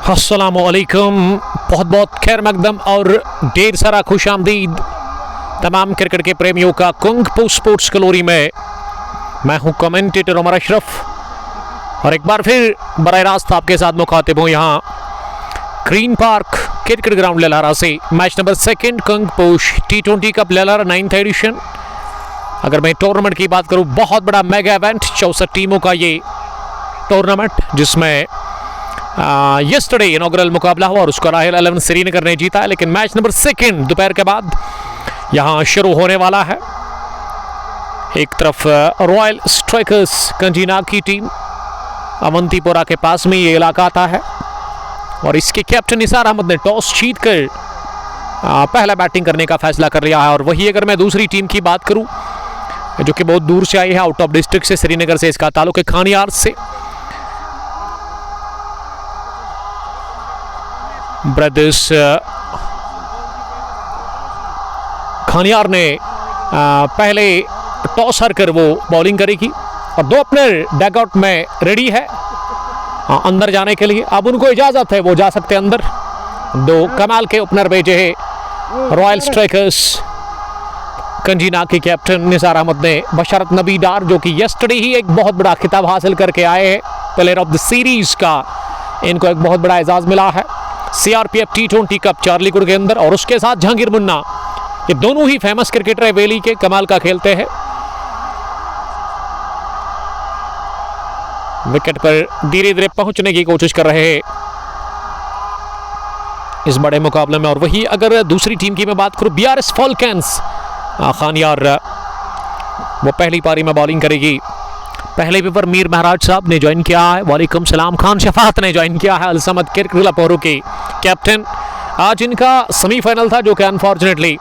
अस्सलामुअलैकुम, बहुत बहुत खैर मकदम और ढेर सारा खुश आमदीद तमाम क्रिकेट के प्रेमियों का कुंग पू स्पोर्ट्स कलोरी में। मैं हूं कमेंटेटर उमर अशरफ और एक बार फिर बराह रास्त आपके साथ मुखातिब हूं यहाँ ग्रीन पार्क क्रिकेट ग्राउंड ललहरा से। Match number 2 Kung Posh T20 cup Lalhara 9th addition. अगर मैं टूर्नामेंट की बात करूं, बहुत बड़ा मेगा इवेंट, 64 टीमों का ये टूर्नामेंट, जिसमें यस्टरडे इनॉग्रल मुकाबला हुआ और उसको राहिल 11 श्रीनगर ने जीता है। लेकिन मैच नंबर 2 दोपहर के बाद यहाँ शुरू होने वाला है। एक तरफ रॉयल स्ट्राइकर्स कंजीनाग की टीम, अवंतीपुरा के पास में ये इलाका आता है, और इसके कैप्टन निसार अहमद ने टॉस जीतकर पहला बैटिंग करने का फैसला कर लिया है। और वही अगर मैं दूसरी टीम की बात करूं, जो कि बहुत दूर से आई है, आउट ऑफ डिस्ट्रिक्ट से, श्रीनगर से इसका ताल्लुक है, खानियार से। ब्रदर्स खानियार ने पहले टॉस हारकर वो बॉलिंग करेगी और दो ओपनर डगआउट में रेडी है अंदर जाने के लिए। अब उनको इजाजत है, वो जा सकते हैं अंदर। दो कमाल के ओपनर भेजे हैं रॉयल स्ट्राइकर्स कंजीनाग के कैप्टन निसार अहमद ने, बशरत नबी डार, जो कि यस्टरडे ही एक बहुत बड़ा खिताब हासिल करके आए हैं, प्लेयर ऑफ द सीरीज का इनको एक बहुत बड़ा एजाज मिला है CRPF T20 कप चार्लीगुड़ के अंदर। और उसके साथ जहांगीर मुन्ना, ये दोनों ही फेमस क्रिकेटर है, वेली के, कमाल का खेलते हैं। विकेट पर धीरे धीरे पहुंचने की कोशिश कर रहे हैं इस बड़े मुकाबले में। और वही अगर दूसरी टीम की मैं बात करूं, BRS फॉल्कन्स खानियार, वो पहली पारी में बॉलिंग करेगी। पहले पेपर मीर महराज साहब ने ज्वाइन किया है, वालेकुम सलाम। खान शफात ने ज्वाइन किया है, अलसमद क्रिकेट क्लब पोरू के कैप्टन। आज इनका सेमीफाइनल था जो कि अनफॉर्चुनेटली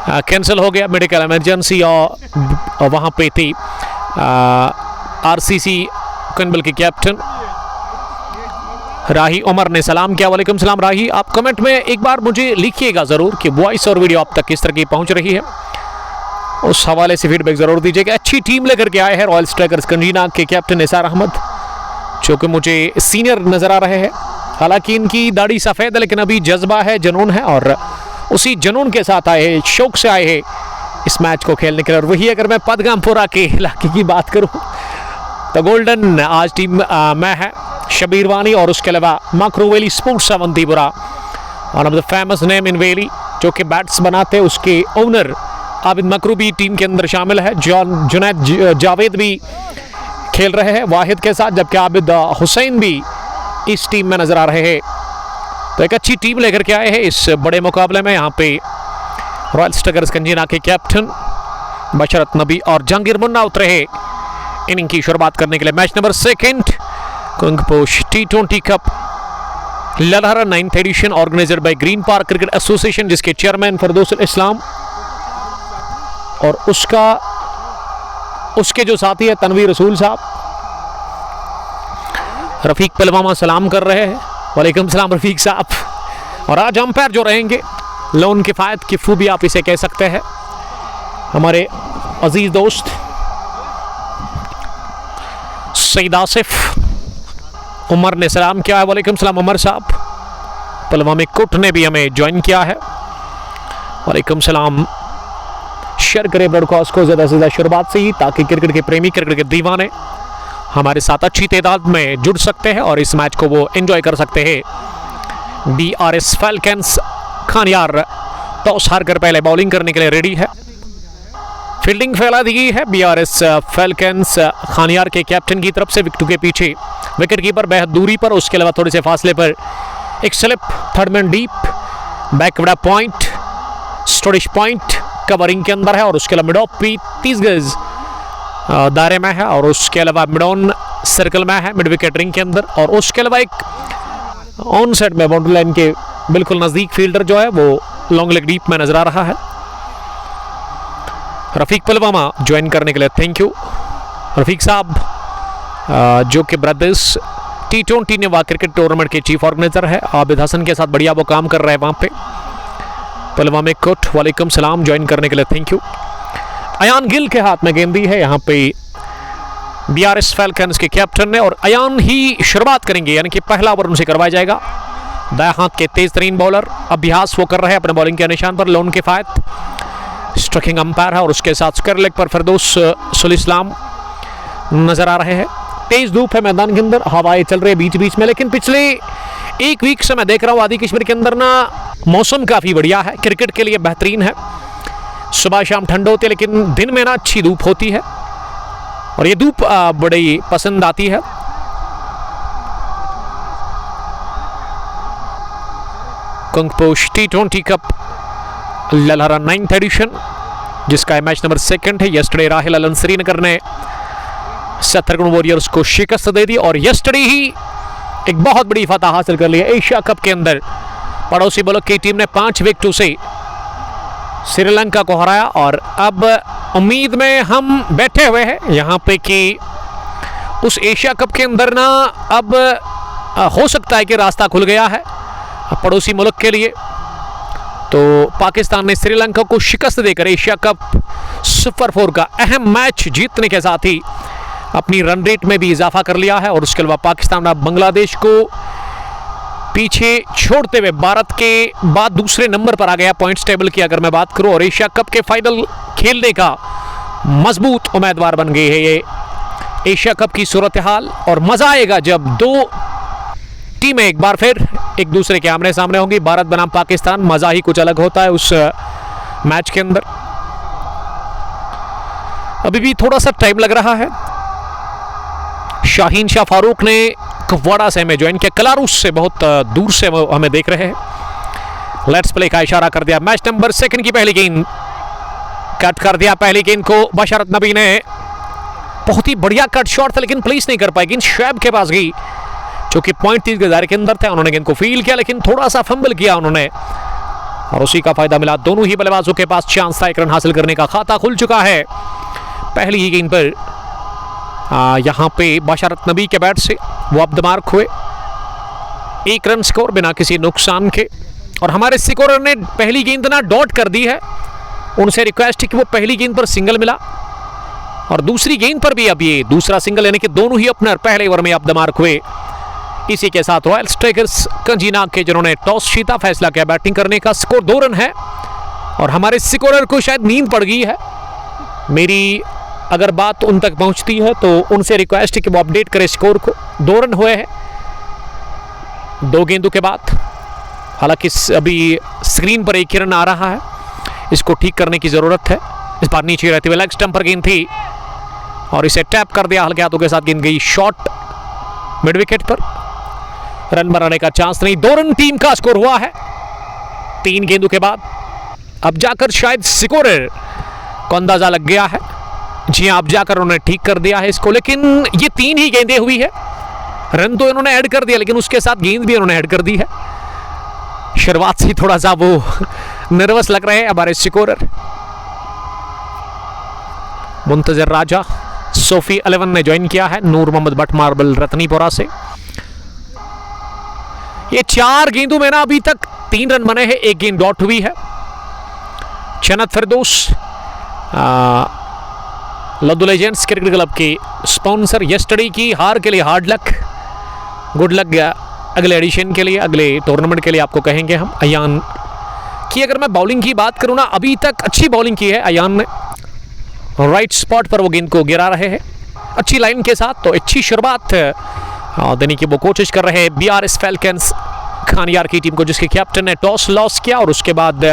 कैंसिल हो गया, मेडिकल इमरजेंसी, और वहाँ पे थी RCC कनबल के कैप्टन राही उमर ने सलाम किया। वालेकुम सलाम राही। आप कमेंट में एक बार मुझे लिखिएगा ज़रूर कि वॉइस और वीडियो आप तक किस तरह की पहुँच रही है, उस हवाले से फीडबैक जरूर दीजिएगा। अच्छी टीम लेकर के आए हैं रॉयल स्ट्राइकर्स कंजीनाग के कैप्टन निसार अहमद, जो कि मुझे सीनियर नजर आ रहे हैं। हालांकि इनकी दाढ़ी सफ़ेद है, लेकिन अभी जज्बा है, जुनून है, और उसी जुनून के साथ आए हैं, शौक से आए हैं इस मैच को खेलने के लिए। और वही अगर मैं पदगामपुरा के इलाके की बात करूँ तो गोल्डन आज टीम में है शबीर वानी, और उसके अलावा Makru valley sports Awantipora, one of the famous name in valley, जो कि बैट्स बनाते हैं। उसके ओनर आबिद मकरू भी टीम के अंदर शामिल है, जुनैद जावेद भी खेल रहे हैं वाहिद के साथ, जबकि आबिद हुसैन भी इस टीम में नजर आ रहे हैं। तो एक अच्छी टीम लेकर के आए हैं इस बड़े मुकाबले में। यहाँ पे रॉयल स्ट्राइकर्स कंजीनाग के कैप्टन बशरत नबी और जहांगीर मुन्ना उतरे हैं इनिंग की शुरुआत करने के लिए। Match number 2 Kung Posh T20 cup Lalhara 9th edition, organised by green park cricket association, जिसके चेयरमैन फरदौस इस्लाम और उसके जो साथी है तनवीर रसूल साहब। रफीक पलवामा सलाम कर रहे हैं, वालेकुम सलाम रफीक साहब। और आज अंपायर जो रहेंगे, लोन किफ़ायत किफ़ू भी आप इसे कह सकते हैं, हमारे अजीज दोस्त सईद आसिफ उमर ने सलाम किया है, वालेकुम सलाम उमर साहब। पलवामे कुट ने भी हमें ज्वाइन किया है, वालेकुम सलाम। शेयर करें ब्रॉडकास्ट को ज़्यादा से ज़्यादा शुरुआत से ही, ताकि क्रिकेट के प्रेमी, क्रिकेट के दीवाने हमारे साथ अच्छी तादाद में जुड़ सकते हैं और इस मैच को वो एंजॉय कर सकते हैं। BRS फॉल्कन्स खानियार टॉस हारकर पहले बॉलिंग करने के लिए रेडी है। फील्डिंग फैला दी गई है BRS फॉल्कन्स खानियार के कैप्टन की तरफ से, विकेट के पीछे विकेट कीपर बेहद दूरी पर, उसके अलावा थोड़े से फासले पर एक slip, third man deep, backward point, स्टोरिश पॉइंट कवरिंग के अंदर है, और उसके अलावा मिड ऑफ भी 30 गज दायरे में है, और उसके अलावा मिड ऑन सर्कल में है, मिड विकेट रिंग के अंदर। और उसके अलावा एक ऑन साइड में बाउंड्री लाइन के बिल्कुल नज़दीक फील्डर जो है वो लॉन्ग लेग डीप में नजर आ रहा है। रफीक पलवामा ज्वाइन करने के लिए थैंक यू रफीक साहब, जो कि ब्रदर्स T20 नेवा क्रिकेट टूर्नामेंट के चीफ ऑर्गेनाइजर है। आबिद हसन के साथ बढ़िया वो काम कर रहे हैं वहाँ पे। पलवामे कोट, वालेकुम सलाम, ज्वाइन करने के लिए थैंक यू। अयान गिल के हाथ में गेंदी है, यहाँ पे BRS फैल्कन्स के कैप्टन ने, और अयान ही शुरुआत करेंगे, यानी कि पहला ओवर उनसे करवाया जाएगा। दाएं हाथ के तेज तरीन बॉलर, अभ्यास वो कर रहे हैं अपने बॉलिंग के निशान पर। लोन किफायत स्ट्राइकिंग अंपायर है, और उसके साथ स्क्वायर लेग पर फिरदौस सुल-इस्लाम नजर आ रहे हैं। तेज धूप है मैदान के अंदर, हवाएं चल रही है बीच बीच में, लेकिन पिछले एक वीक से मैं देख रहा हूँ आदि कश्मीर के अंदर ना मौसम काफी बढ़िया है, क्रिकेट के लिए बेहतरीन है। सुबह शाम ठंड होती है, लेकिन दिन में ना अच्छी धूप होती है, और ये धूप बड़ी पसंद आती है। कंगपोश T20 cup Lalhara 9th addition, जिसका मैच नंबर 2 है। यस्टरडे राहिल अलन श्रीनगर ने 70 वॉरियर्स को शिकस्त दे दी, और यस्टरडे ही एक बहुत बड़ी फतह हासिल कर ली है एशिया कप के अंदर। पड़ोसी मुल्क की टीम ने 5 विकेटों से श्रीलंका को हराया, और अब उम्मीद में हम बैठे हुए हैं यहाँ पे कि उस एशिया कप के अंदर ना अब हो सकता है कि रास्ता खुल गया है पड़ोसी मुल्क के लिए। तो पाकिस्तान ने श्रीलंका को शिकस्त देकर एशिया कप सुपर 4 का अहम मैच जीतने के साथ ही अपनी रन रेट में भी इजाफा कर लिया है, और उसके अलावा पाकिस्तान अब बांग्लादेश को पीछे छोड़ते हुए भारत के बाद दूसरे नंबर पर आ गया पॉइंट्स टेबल की अगर मैं बात करूं, और एशिया कप के फाइनल खेलने का मजबूत उम्मीदवार बन गई है ये एशिया कप की सूरत हाल। और मजा आएगा जब दो टीमें एक बार फिर एक दूसरे के आमने सामने होंगी, भारत बनाम पाकिस्तान। मजा ही कुछ अलग होता है उस मैच के अंदर। अभी भी थोड़ा सा टाइम लग रहा है। शाहीन शाह फारूक ने कुपवाड़ा से हमें ज्वाइन किया, कलारूस से बहुत दूर से हमें देख रहे हैं। लेट्स प्ले का इशारा कर दिया। मैच नंबर 2 की पहली गेंद कट कर दिया। पहली गेंद को बशरत नबी ने, बहुत ही बढ़िया कट शॉट था, लेकिन प्लेस नहीं कर पाई। गेंद शैब के पास गई, जो कि पॉइंट 30 गज के अंदर था। उन्होंने गेंद को फील किया, लेकिन थोड़ा सा फंबल किया उन्होंने, और उसी का फायदा मिला। दोनों ही बल्लेबाजों के पास चांस था, 1 रन हासिल करने का खाता खुल चुका है पहली ही गेंद पर। यहां पे बशरत नबी के बैट से वो अब द मार्क हुए। 1 रन स्कोर बिना किसी नुकसान के, और हमारे स्कोरर ने पहली गेंद ना डॉट कर दी है। उनसे रिक्वेस्ट है कि वो पहली गेंद पर सिंगल मिला, और दूसरी गेंद पर भी अब ये दूसरा सिंगल, यानी कि दोनों ही ओपनर पहले ओवर में अब द मार्क हुए। इसी के साथ रॉयल स्ट्राइकर्स कंजीना के जिन्होंने टॉस जीता, फैसला किया बैटिंग करने का। स्कोर 2 रन है, और हमारे स्कोरर को शायद नींद पड़ गई है। मेरी अगर बात उन तक पहुंचती है तो उनसे रिक्वेस्ट है कि वो अपडेट करें स्कोर को। 2 रन हुए हैं 2 गेंदों के बाद। हालांकि अभी स्क्रीन पर 1 रन आ रहा है, इसको ठीक करने की जरूरत है। इस बार नीचे रहते हुए लेग स्टंप पर गेंद थी, और इसे टैप कर दिया हल्के हाथों के साथ। गेंद गई शॉट मिड विकेट पर, रन बनाने का चांस नहीं। 2 रन टीम का स्कोर हुआ है 3 गेंदों के बाद। अब जाकर शायद स्कोरर को अंदाजा लग गया है। जी हाँ, अब जाकर उन्होंने ठीक कर दिया है इसको, लेकिन ये 3 ही गेंदें हुई है। रन तो इन्होंने ऐड कर दिया, लेकिन उसके साथ गेंद भी इन्होंने ऐड कर दी है। शुरुआत से थोड़ा सा वो नर्वस लग रहे हैं हमारे स्कोरर। मुंतजर राजा सोफी 11 ने ज्वाइन किया है, नूर मोहम्मद भट्ट मार्बल रतनीपुरा से। ये 4 गेंदों में ना अभी तक 3 रन बने हैं, 1 गेंद डॉट हुई है। जन्नत फिरदौस लद्दू लेजेंड्स क्रिकेट क्लब के स्पॉन्सर। यस्टरडे की हार के लिए हार्ड लक, गुड लक अगले एडिशन के लिए, अगले टूर्नामेंट के लिए आपको कहेंगे हम। अयान की अगर मैं बॉलिंग की बात करूं ना, अभी तक अच्छी बॉलिंग की है अयान ने। राइट स्पॉट पर वो गेंद को गिरा रहे हैं अच्छी लाइन के साथ, तो अच्छी शुरुआत देने की वो कोशिश कर रहे हैं BRS फैल्कन्स खानियार की टीम को, जिसके कैप्टन ने टॉस लॉस किया, और उसके बाद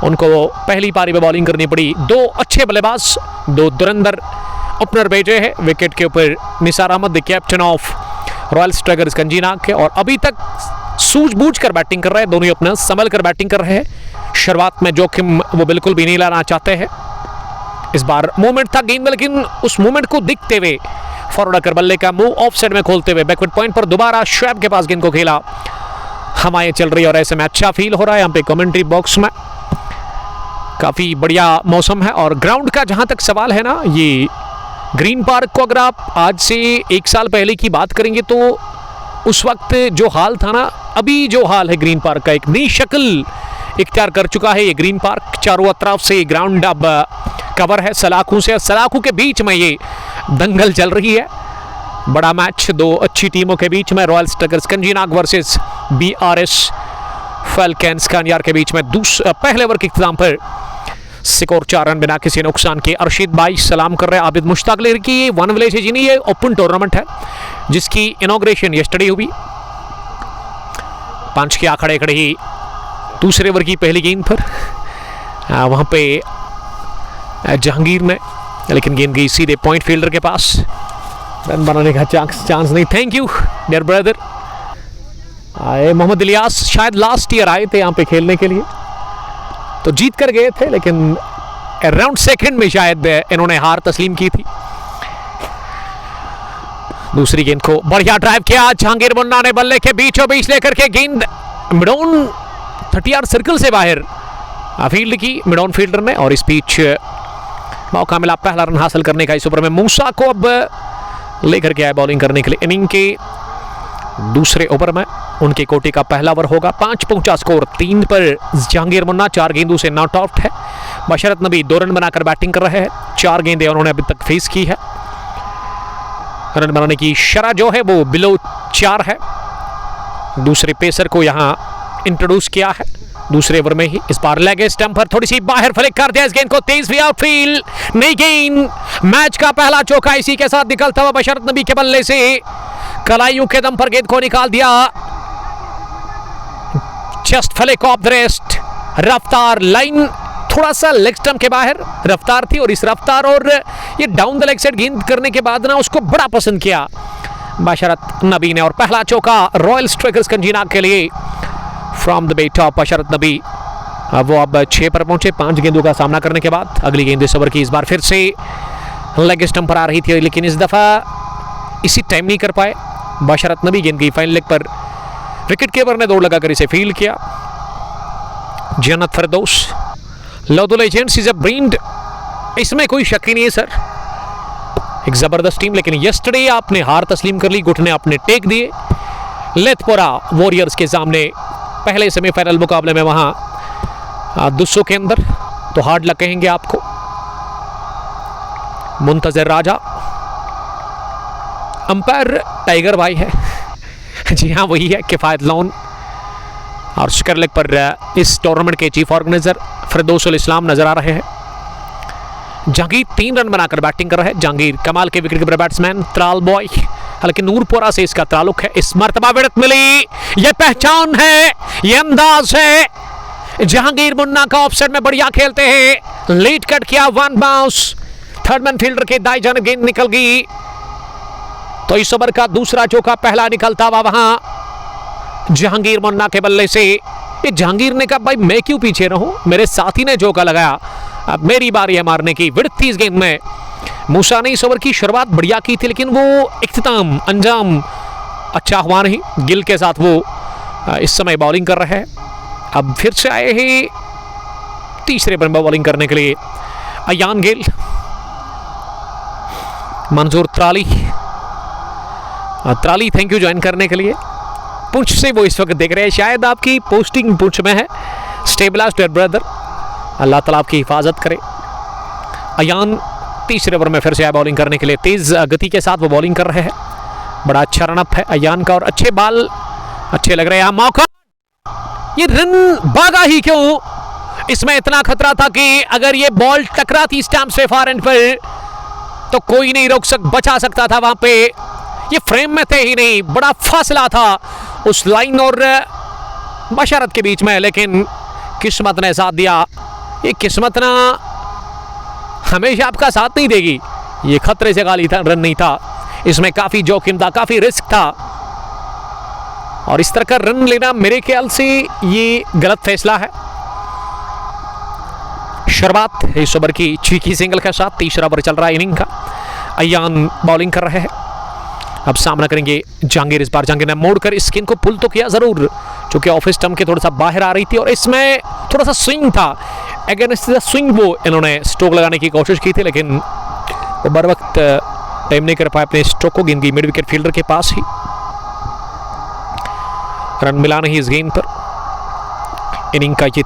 उनको पहली पारी में बॉलिंग करनी पड़ी। 2 अच्छे बल्लेबाज, 2 धुरंधर ओपनर बैठे हैं विकेट के ऊपर। Nisar Ahmed the captain of Royal Strikers Kanjina के, और अभी तक सूझबूझ कर बैटिंग कर रहे हैं। दोनों ही ओपनर संभल कर बैटिंग कर रहे हैं। शुरुआत में जोखिम वो बिल्कुल भी नहीं लाना चाहते हैं। इस बार मूवमेंट था गेंद में, लेकिन उस मूवमेंट को दिखते हुए फॉरवर्ड कर बल्ले का मुंह ऑफ साइड में खोलते हुए बैकवर्ड पॉइंट पर दोबारा शोएब के पास गेंद को खेला। हवाएं चल रही है और ऐसे में अच्छा फील हो रहा है यहाँ पे कमेंट्री बॉक्स में। काफ़ी बढ़िया मौसम है, और ग्राउंड का जहाँ तक सवाल है ना, ये ग्रीन पार्क को अगर आप आज से 1 साल पहले की बात करेंगे तो उस वक्त जो हाल था ना, अभी जो हाल है ग्रीन पार्क का, एक नई शक्ल इख्तियार कर चुका है ये ग्रीन पार्क। चारों तरफ से ग्राउंड अब कवर है सलाखों से, सलाखों के बीच में ये दंगल चल रही है। बड़ा मैच दो अच्छी टीमों के बीच में, Royal Strikers Kanjinag versus BRS Falcons Kanyar के बीच में पहले ओवर के इख्तिताम पर स्कोर 4 रन बिना किसी नुकसान के। अर्शीद भाई सलाम कर रहे हैं आबिद मुश्ताक लेर की। ये वन विलेज जिनी ये ओपन टूर्नामेंट है जिसकी इनॉग्रेशन यस्टरडे हुई। 5 के आंकड़े खड़े ही दूसरे ओवर की पहली गेंद पर वहां पे जहांगीर ने, लेकिन गेंद गई सीधे पॉइंट फील्डर के पास। रन बनाने का चांस नहीं। Thank you dear brother. आए मोहम्मद इलियास, शायद लास्ट ईयर आए थे यहाँ पे खेलने के लिए, तो जीत कर गए थे, लेकिन अराउंड सेकंड में शायद इन्होंने हार तस्लीम की थी। दूसरी गेंद को बढ़िया ड्राइव किया जहांगीर मुन्ना ने, बल्ले के बीचों बीच लेकर के गेंद मिडॉन 30 यार्ड सर्कल से बाहर फील्ड की मिडॉन फील्डर ने, और इस बीच मौका मिला पहला रन हासिल करने का। इस ओवर में मूसा को अब लेकर के आए बॉलिंग करने के लिए। इनिंग के दूसरे ओवर में उनके कोटे का पहला ओवर होगा। 5 पहुंचा स्कोर 3 पर जहांगीर मुन्ना 4 गेंदों से नॉट आउट है। बशरत नबी 2 रन बनाकर बैटिंग कर रहे हैं। 4 गेंदें उन्होंने अभी तक फेस की है। रन बनाने की शरह जो है वो बिलो 4 है। दूसरे पेसर को यहां इंट्रोड्यूस किया है दूसरे ओवर में ही। इस बार लेग स्टंप पर थोड़ी सी बाहर फ्लिक कर दिया इस गेंद को, तेज भी आउटफील्ड, नई गेंद, मैच का पहला चौका इसी के साथ निकलता हुआ बशरत नबी के बल्ले से। कलाइयों के दम पर गेंद को निकाल दिया, just flick of the rest. रफ्तार लाइन थोड़ा सा लेग स्टंप के बाहर रफ्तार थी, और इस रफ्तार और ये डाउन द लेग साइड गेंद करने के बाद ना उसको बड़ा पसंद किया बशरत नबी ने, और पहला चौका रॉयल स्ट्राइकर्स कंजीनाग के लिए from the bat of Basharat Nabi. वो अब 6 पर पहुंचे 5 गेंदों का सामना करने के बाद। अगली गेंद इस ओवर की इस बार फिर से लेग स्टंप पर आ रही थी, लेकिन इस दफा इसी टाइम नहीं कर पाए बशरत नबी। गेंद की फाइन लेग पर विकेट कीपर ने दौड़ लगाकर इसे फील्ड किया। Jannat Firdous love the legends is a breed, इसमें कोई शक ही नहीं है सर। एक जबरदस्त टीम, लेकिन यस्टरडे आपने हार तस्लीम कर ली, घुटने आपने टेक दिए लेथपोरा वॉरियर्स के सामने पहले सेमीफाइनल मुकाबले में वहां दुस्सो के अंदर। तो हार्ड लक कहेंगे आपको। मुंतजर राजा अंपायर टाइगर भाई है जी हाँ वही है, किफायत लोन। और शिकर लेग पर इस टूर्नामेंट के चीफ ऑर्गेनाइजर फिरदौसुल इस्लाम नजर आ रहे हैं। जहांगीर 3 रन बनाकर बैटिंग कर रहे हैं। जहांगीर कमाल के wicket keeper batsman, Tral boy, हालांकि नूरपुरा से इसका ताल्लुक है। इस मर्तबा विड़त मिली, ये पहचान है, ये अंदाज है। जहांगीर मुन्ना का ऑफसाइड में बढ़िया खेलते हैं, लीड कट किया, 1 बाउंस, थर्ड मैन फील्डर के दाई जानिब गेंद निकल गई। तो इस ओवर का दूसरा चौका पहला निकलता हुआ वहां जहांगीर मुन्ना के बल्ले से। ये जहांगीर ने कहा भाई मैं क्यों पीछे रहूं, मेरे साथी ने चौका लगाया, अब मेरी बारी है मारने की। विड़त थी इस गेंद में। मूसा ने इस ओवर की शुरुआत बढ़िया की थी, लेकिन वो इख्तिताम अंजाम अच्छा हुआ नहीं। गिल के साथ वो इस समय बॉलिंग कर रहे हैं। अब फिर से आए हैं तीसरे ओवर में बॉलिंग करने के लिए अयान गिल, मंजूर त्राली। त्राली थैंक यू ज्वाइन करने के लिए। पुंछ से वो इस वक्त देख रहे हैं, शायद आपकी पोस्टिंग पुंछ में है। स्टेबलास्ट डियर ब्रदर, अल्लाह ताला आपकी हिफाजत करे। अयान तीसरे ओवर में फिर से आए बॉलिंग करने के लिए। तेज गति के साथ वो बॉलिंग कर रहे हैं। बड़ा अच्छा रनअप है अयान का, और अच्छे बाल अच्छे लग रहे हैं। मौका, ये रन भागा ही क्यों? इसमें इतना खतरा था कि अगर ये बॉल टकराती स्टैम्प से फार एंड पर तो कोई नहीं बचा सकता था वहां पे। ये फ्रेम में थे ही नहीं, बड़ा फासला था उस लाइन और बशरत के बीच में, लेकिन किस्मत ने साथ दिया। ये किस्मत ना हमेशा आपका साथ नहीं देगी। ये खतरे से खाली था, रन नहीं था, इसमें काफी जोखिम था, काफी रिस्क था, और इस तरह का रन लेना मेरे ख्याल से ये गलत फैसला है। शुरुआत इस ओवर की चीकी सिंगल के साथ। तीसरा ओवर चल रहा है इनिंग का। अयान बॉलिंग कर रहे हैं। अब सामना करेंगे जहांगीर। इस बार जहांगीर ने मोड़कर इस गेंद को पुल तो किया जरूर, क्योंकि ऑफ स्टंप के थोड़ा सा बाहर आ रही थी, और इसमें थोड़ा सा स्विंग था। अगेंस्ट द स्विंग वो इन्होंने स्ट्रोक लगाने की कोशिश की थी, लेकिन वो बर वक्त टाइम नहीं कर पाए अपने स्ट्रोक को। गेंद की मिड विकेट फील्डर के पास ही, रन मिला नहीं इस गेंद पर। इनिंग का ये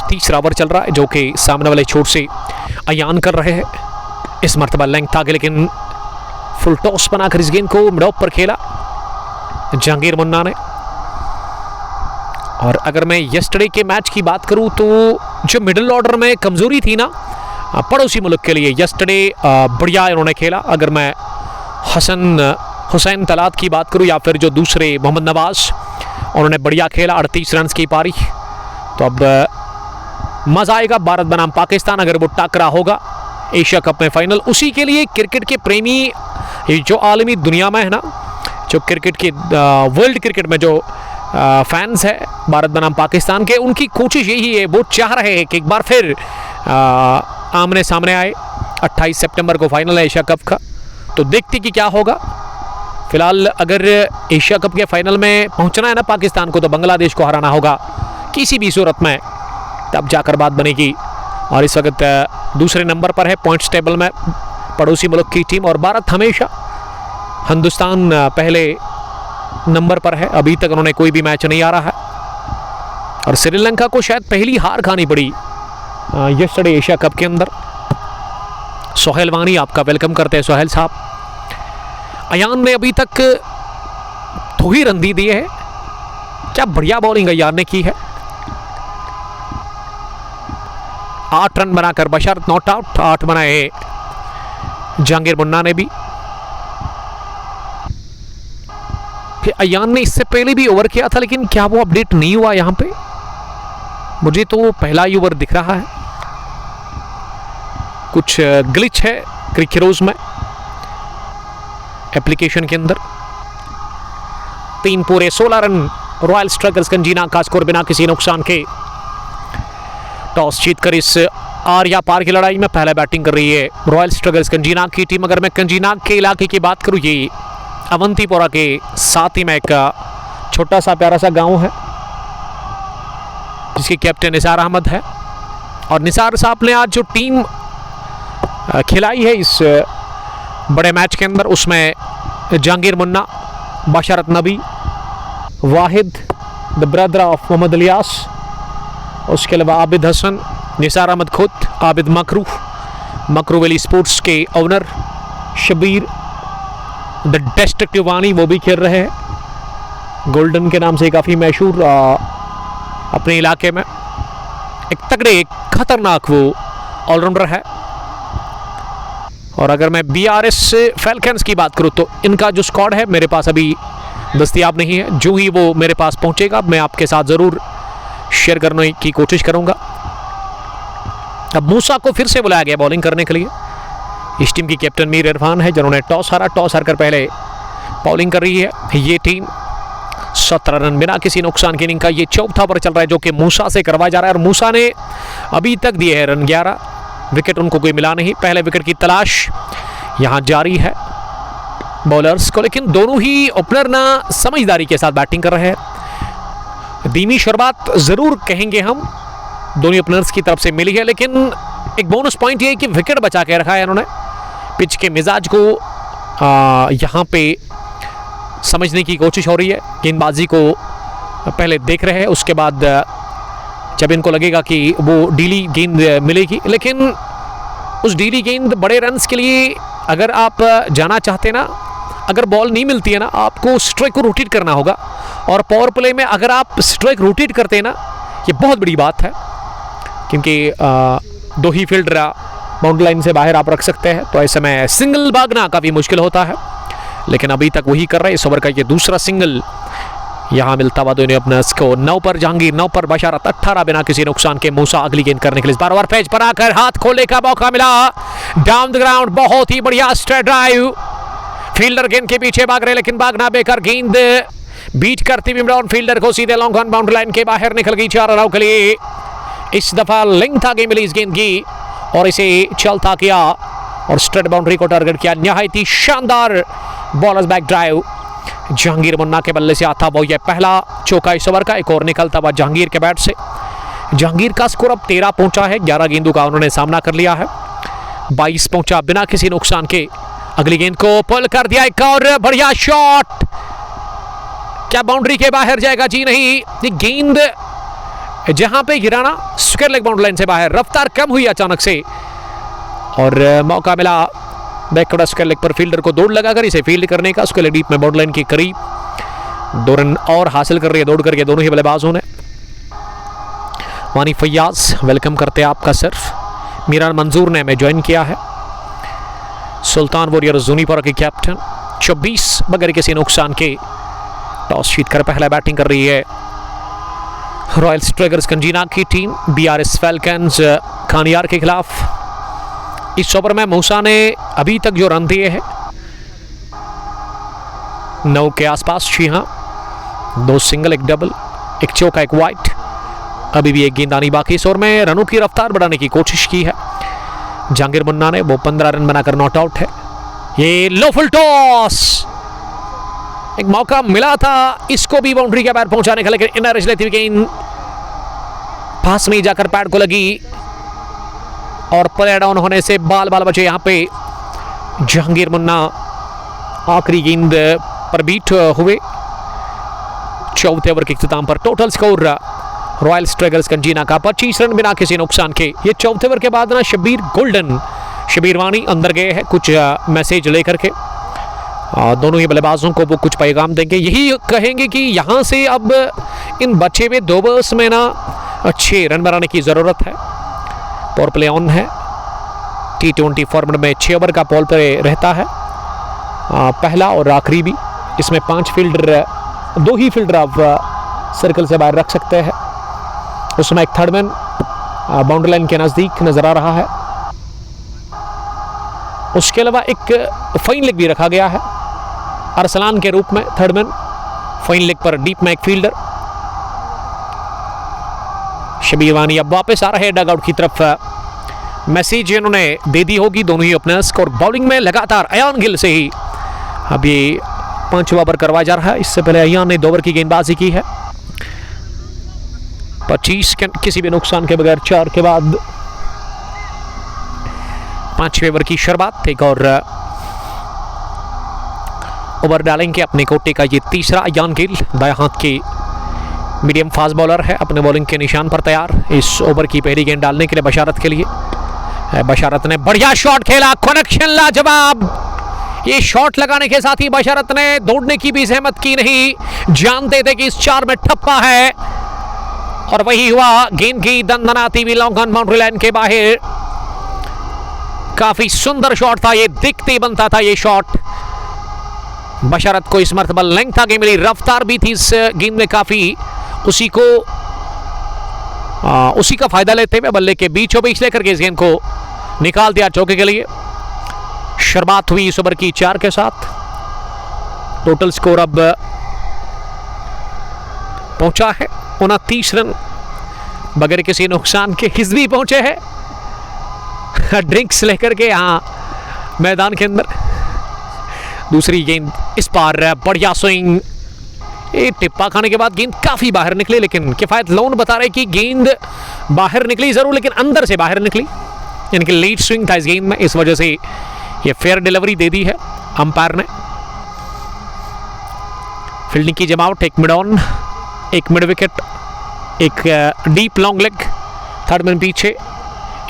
तीसरा ओवर चल रहा है, जो कि सामने वाले छोर से अयान कर रहे हैं। इस मरतबा लेंथ था, लेकिन फुल टॉस बनाकर इस गेंद को मिड ऑफ पर खेला जहांगीर मुन्ना ने। और अगर मैं यस्टरडे के मैच की बात करूं तो जो मिडिल ऑर्डर में कमजोरी थी ना पड़ोसी मुल्क के लिए, यस्टरडे बढ़िया इन्होंने खेला। अगर मैं हुसैन तलात की बात करूं या फिर जो दूसरे मोहम्मद नवाज, उन्होंने बढ़िया खेला, 38 रन की पारी। तो अब मजा आएगा भारत बनाम पाकिस्तान अगर वो टकरा होगा एशिया कप में फाइनल। उसी के लिए क्रिकेट के प्रेमी जो आलमी दुनिया में है ना, जो क्रिकेट के वर्ल्ड क्रिकेट में जो फैंस है भारत बनाम पाकिस्तान के, उनकी कोशिश यही है, वो चाह रहे हैं कि एक बार फिर आमने सामने आए। 28 सितंबर को फाइनल है एशिया कप का, तो देखते कि क्या होगा। फिलहाल अगर एशिया कप के फाइनल में पहुंचना है ना पाकिस्तान को, तो बांग्लादेश को हराना होगा किसी भी सूरत में, तब जाकर बात बनेगी। और इस वक्त दूसरे नंबर पर है पॉइंट्स टेबल में पड़ोसी मुल्क की टीम, और भारत हमेशा, हिंदुस्तान पहले नंबर पर है, अभी तक उन्होंने कोई भी मैच नहीं आ रहा है। और श्रीलंका को शायद पहली हार खानी पड़ी यस्टरडे एशिया कप के अंदर। सोहेल वानी आपका वेलकम करते हैं सोहेल साहब। अयान ने अभी तक 2 ही रन दिए है, क्या बढ़िया बॉलिंग अयान ने की है। 8 रन बनाकर बशरत नॉट आउट, 8 बनाए जहांगीर मुन्ना ने भी। फिर अयान ने इससे पहले भी ओवर किया था, लेकिन क्या वो अपडेट नहीं हुआ यहां पे? मुझे तो पहला ही ओवर दिख रहा है, कुछ ग्लिच है क्रिकेरोज में एप्लीकेशन के अंदर। 3 पूरे 16 रन रॉयल स्ट्राइकर्स कंजीना का स्कोर बिना किसी नुकसान के। टॉस जीतकर इस आर या पार की लड़ाई में पहले बैटिंग कर रही है रॉयल स्ट्राइकर्स कंजीना की टीम। अगर मैं कंजीना के इलाके की बात करूं, ये अवंतीपोरा के साथ ही में एक छोटा सा प्यारा सा गांव है जिसके कैप्टन निसार अहमद है। और निसार साहब ने आज जो टीम खिलाई है इस बड़े मैच के अंदर, उसमें Jahangir Munna, Basharat Nabi, Wahid the brother of Mohammad Ilyas, उसके अलावा आबिद हसन, निसार अहमद खुद, आबिद मकरू वैली स्पोर्ट्स के owner Shabir the district Wani, वो भी खेल रहे हैं। गोल्डन के नाम से काफ़ी मशहूर अपने इलाके में एक तगड़े, एक खतरनाक वो ऑलराउंडर है। और अगर मैं BRS फैल्कन्स की बात करूं तो इनका जो स्क्वाड है मेरे पास अभी दस्तयाब नहीं है। जो ही वो मेरे पास पहुंचेगा मैं आपके साथ ज़रूर शेयर करने की कोशिश करूंगा। अब मूसा को फिर से बुलाया गया बॉलिंग करने के लिए। इस टीम की कैप्टन मीर इरफान है जिन्होंने टॉस हारा, टॉस हारकर पहले बॉलिंग कर रही है ये टीम। 17 रन बिना किसी नुकसान की इनिंग का ये चौथा ओवर चल रहा है जो कि मूसा से करवाया जा रहा है। और मूसा ने अभी तक दिए हैं रन 11, विकेट उनको कोई मिला नहीं। पहले विकेट की तलाश यहाँ जारी है बॉलर्स को, लेकिन दोनों ही ओपनर ना समझदारी के साथ बैटिंग कर रहे हैं। धीमी शुरुआत ज़रूर कहेंगे हम, दोनों ओपनर्स की तरफ से मिली है, लेकिन एक बोनस पॉइंट ये है कि विकेट बचा के रखा है इन्होंने। पिच के मिजाज को यहाँ पे समझने की कोशिश हो रही है, गेंदबाजी को पहले देख रहे हैं, उसके बाद जब इनको लगेगा कि वो डीली गेंद मिलेगी, लेकिन उस डीली गेंद बड़े रन्स के लिए अगर आप जाना चाहते ना, अगर बॉल नहीं मिलती है ना, आपको स्ट्राइक को रोटेट करना होगा। और पावर प्ले में अगर आप स्ट्राइक रोटेट करते हैं ना, ये बहुत बड़ी बात है, क्योंकि 2 ही फील्डर बाउंड्री लाइन से बाहर आप रख सकते हैं, तो ऐसे में सिंगल भागना काफ़ी मुश्किल होता है। लेकिन अभी तक वही कर रहे हैं। इस ओवर का ये दूसरा सिंगल यहाँ मिलता हुआ दोनों अपने को। 9 पर जहांगीर, 9 पर बशरत, 18 बिना किसी नुकसान के मूसा अगली गेंद करने के लिए बार बार पेज पर आकर हाथ खोलने का मौका मिला। डाउन द ग्राउंड, बहुत ही बढ़िया स्ट्रेट ड्राइव, फील्डर गेंद के पीछे भाग रहे, लेकिन भागना बेकार, गेंद बीट करती हुई डाउन फील्डर को सीधे लॉन्ग ऑन बाउंड्री लाइन के बाहर निकल गई 4 रनों के लिए। इस दफा लेंथ आगे मिली इस गेंद की और इसे चलता किया और स्ट्रेट बाउंड्री को टारगेट किया। निहायत ही शानदार bowlers back drive Jahangir Munna के बल्ले से आता वो ये पहला चौका इस ओवर का। एक और निकलता हुआ जहांगीर के बैट से। जहांगीर का स्कोर अब 13 पहुंचा है, 11 गेंदों का उन्होंने सामना कर लिया है, 22 पहुंचा बिना किसी नुकसान के। अगली गेंद को पुल कर दिया, एक और बढ़िया शॉट, क्या बाउंड्री के बाहर जाएगा? जी नहीं, ये गेंद जहां पे गिराना स्क्वायर लेग बाउंड्री लाइन से बाहर, रफ्तार कम हुई अचानक से और मौका मिला बैकवर्ड स्क्वायर लेग पर फील्डर को दौड़ लगाकर इसे फील्ड करने का, उसके लिए डीप में बॉर्डर लाइन के करीब 2 रन और हासिल कर रही है दौड़ करके दोनों ही बल्लेबाजों ने। वानी फैयाज वेलकम करते हैं आपका सर्फ। मीरान मंजूर ने हमें ज्वाइन किया है। सुल्तान वॉरियर्स जूनीपोरा के कैप्टन 24 बगैर किसी नुकसान के टॉस जीतकर पहला बैटिंग कर रही है रॉयल स्ट्राइकर्स कंजीना की टीम बीआरएस फैल्कन्स खानियार के खिलाफ। इस ओवर में मूसा ने अभी तक जो रन दिए हैं 9 के आसपास। जी हाँ, 2 सिंगल, 1 डबल, 1 चौका, 1 वाइड। अभी भी 1 गेंद आनी बाकी। इस ओवर में रनों की रफ्तार बढ़ाने की कोशिश की है जहांगीर मुन्ना ने, वो 15 रन बनाकर नॉट आउट है। ये लो फुल टॉस, एक मौका मिला था इसको भी बाउंड्री के बाहर पहुंचाने का, लेकिन इनर एज लेती हुई गेंद पास में जाकर पैड को लगी और प्ले डाउन होने से बाल बचे यहां पे जहांगीर मुन्ना। आखिरी गेंद पर बीट हुए। चौथे ओवर के इख्तिताम पर टोटल स्कोर रॉयल स्ट्राइकर्स कंजीना का 25 रन बिना किसी नुकसान के। ये चौथे ओवर के बाद ना शबीर वानी अंदर गए हैं कुछ मैसेज लेकर के। दोनों ही बल्लेबाजों को वो कुछ पैगाम देंगे, यही कहेंगे कि यहाँ से अब इन बचे हुए 2 ओवर्स में ना 6 रन बनाने की ज़रूरत है। पावर प्ले ऑन है। T20 फॉर्मेट में 6 ओवर का पावर प्ले रहता है, पहला और आखिरी भी। इसमें 5 फील्डर, 2 ही फील्डर आप सर्कल से बाहर रख सकते हैं। उसमें एक थर्ड मैन बाउंड्री लाइन के नज़दीक नजर आ रहा है। उसके अलावा एक फाइन लेग भी रखा गया है अरसलान के रूप में। थर्ड मैन फाइन लेग पर डीप में एक फील्डर। शबीर वानी अब वापस आ रहे हैं डगआउट की तरफ। मैसेज इन्होंने दे दी होगी दोनों ही ओपनर्स को। और बॉलिंग में लगातार अयान गिल से ही अब ये 5वां ओवर करवाया जा रहा है। इससे पहले अयान ने 2 ओवर की गेंदबाजी की है। 25 किसी भी नुकसान के बगैर 4 के बाद 5वें ओवर की शुरुआत। एक और ओवर डालेंगे अपने कोटे का ये तीसरा। अयान गिल दाएं हाथ की मीडियम फास्ट बॉलर है, अपने बॉलिंग के निशान पर तैयार इस ओवर की पहली गेंद डालने के लिए बशारत के लिए। बशारत ने बढ़िया शॉट खेला, कनेक्शन लाजवाब। ये शॉट लगाने के साथ ही बशारत ने दौड़ने की भी जहमत की नहीं, जानते थे कि इस 4 में ठप्पा है और वही हुआ। गेंद की दंदनाती हुई लॉन्ग ऑन बाउंड्री लाइन के बाहर। काफी सुंदर शॉट था ये, दिखते ही बनता था ये शॉट। बशारत को इस मर्तबा लेंथ आगे मिली, रफ्तार भी थी इस गेंद में काफी। उसी का फायदा लेते हुए बल्ले के बीचों बीच लेकर के इस गेंद को निकाल दिया चौके के लिए। शुरुआत हुई इस ओवर की 4 के साथ। टोटल स्कोर अब पहुंचा है 29 रन बगैर किसी नुकसान के। हिजवी पहुंचे हैं ड्रिंक्स लेकर के यहाँ मैदान के अंदर। दूसरी गेंद इस पार बढ़िया स्विंग। ये टिप्पा खाने के बाद गेंद काफी बाहर निकली, लेकिन किफायत लोन बता रहे कि गेंद बाहर निकली जरूर लेकिन अंदर से बाहर निकली, यानी कि लेट स्विंग था इस गेंद में। इस वजह से ये फेयर डिलीवरी दे दी है अंपायर ने। फील्डिंग की जमावट, एक मिड ऑन, एक मिड विकेट, एक deep long leg, third man पीछे,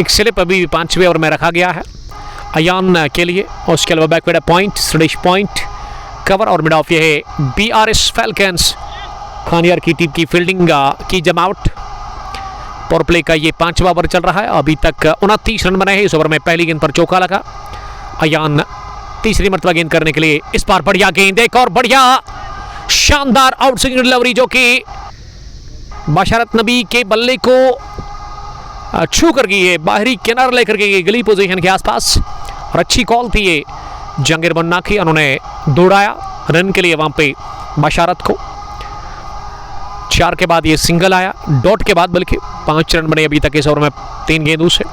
एक स्लिप अभी 5वें ओवर में रखा गया है अयान के लिए। और उसके अलावा backward point, Swedish point, cover और मिड ऑफ। ये है बीआरएस फैल्कन्स खानियार की टीम की फील्डिंग की जमावट। पावर प्ले का ये 5वां ओवर चल रहा है। अभी तक 29 रन बने हैं। इस ओवर में पहली गेंद पर चौका लगा। अयान तीसरी मरतबा गेंद करने के लिए इस बार बढ़िया गेंद, एक और बढ़िया शानदार आउट स्विंग डिलीवरी जो कि बशारत नबी के बल्ले को छू कर गई है, बाहरी किनारा लेकर गई गली पोजीशन के आसपास। और अच्छी कॉल थी ये जहांगीर मुन्ना की, उन्होंने दौड़ाया रन के लिए वहां पे बशारत को। 4 के बाद ये सिंगल आया, डॉट के बाद बल्कि 5 रन बने अभी तक इस ओवर में 3 गेंदों से।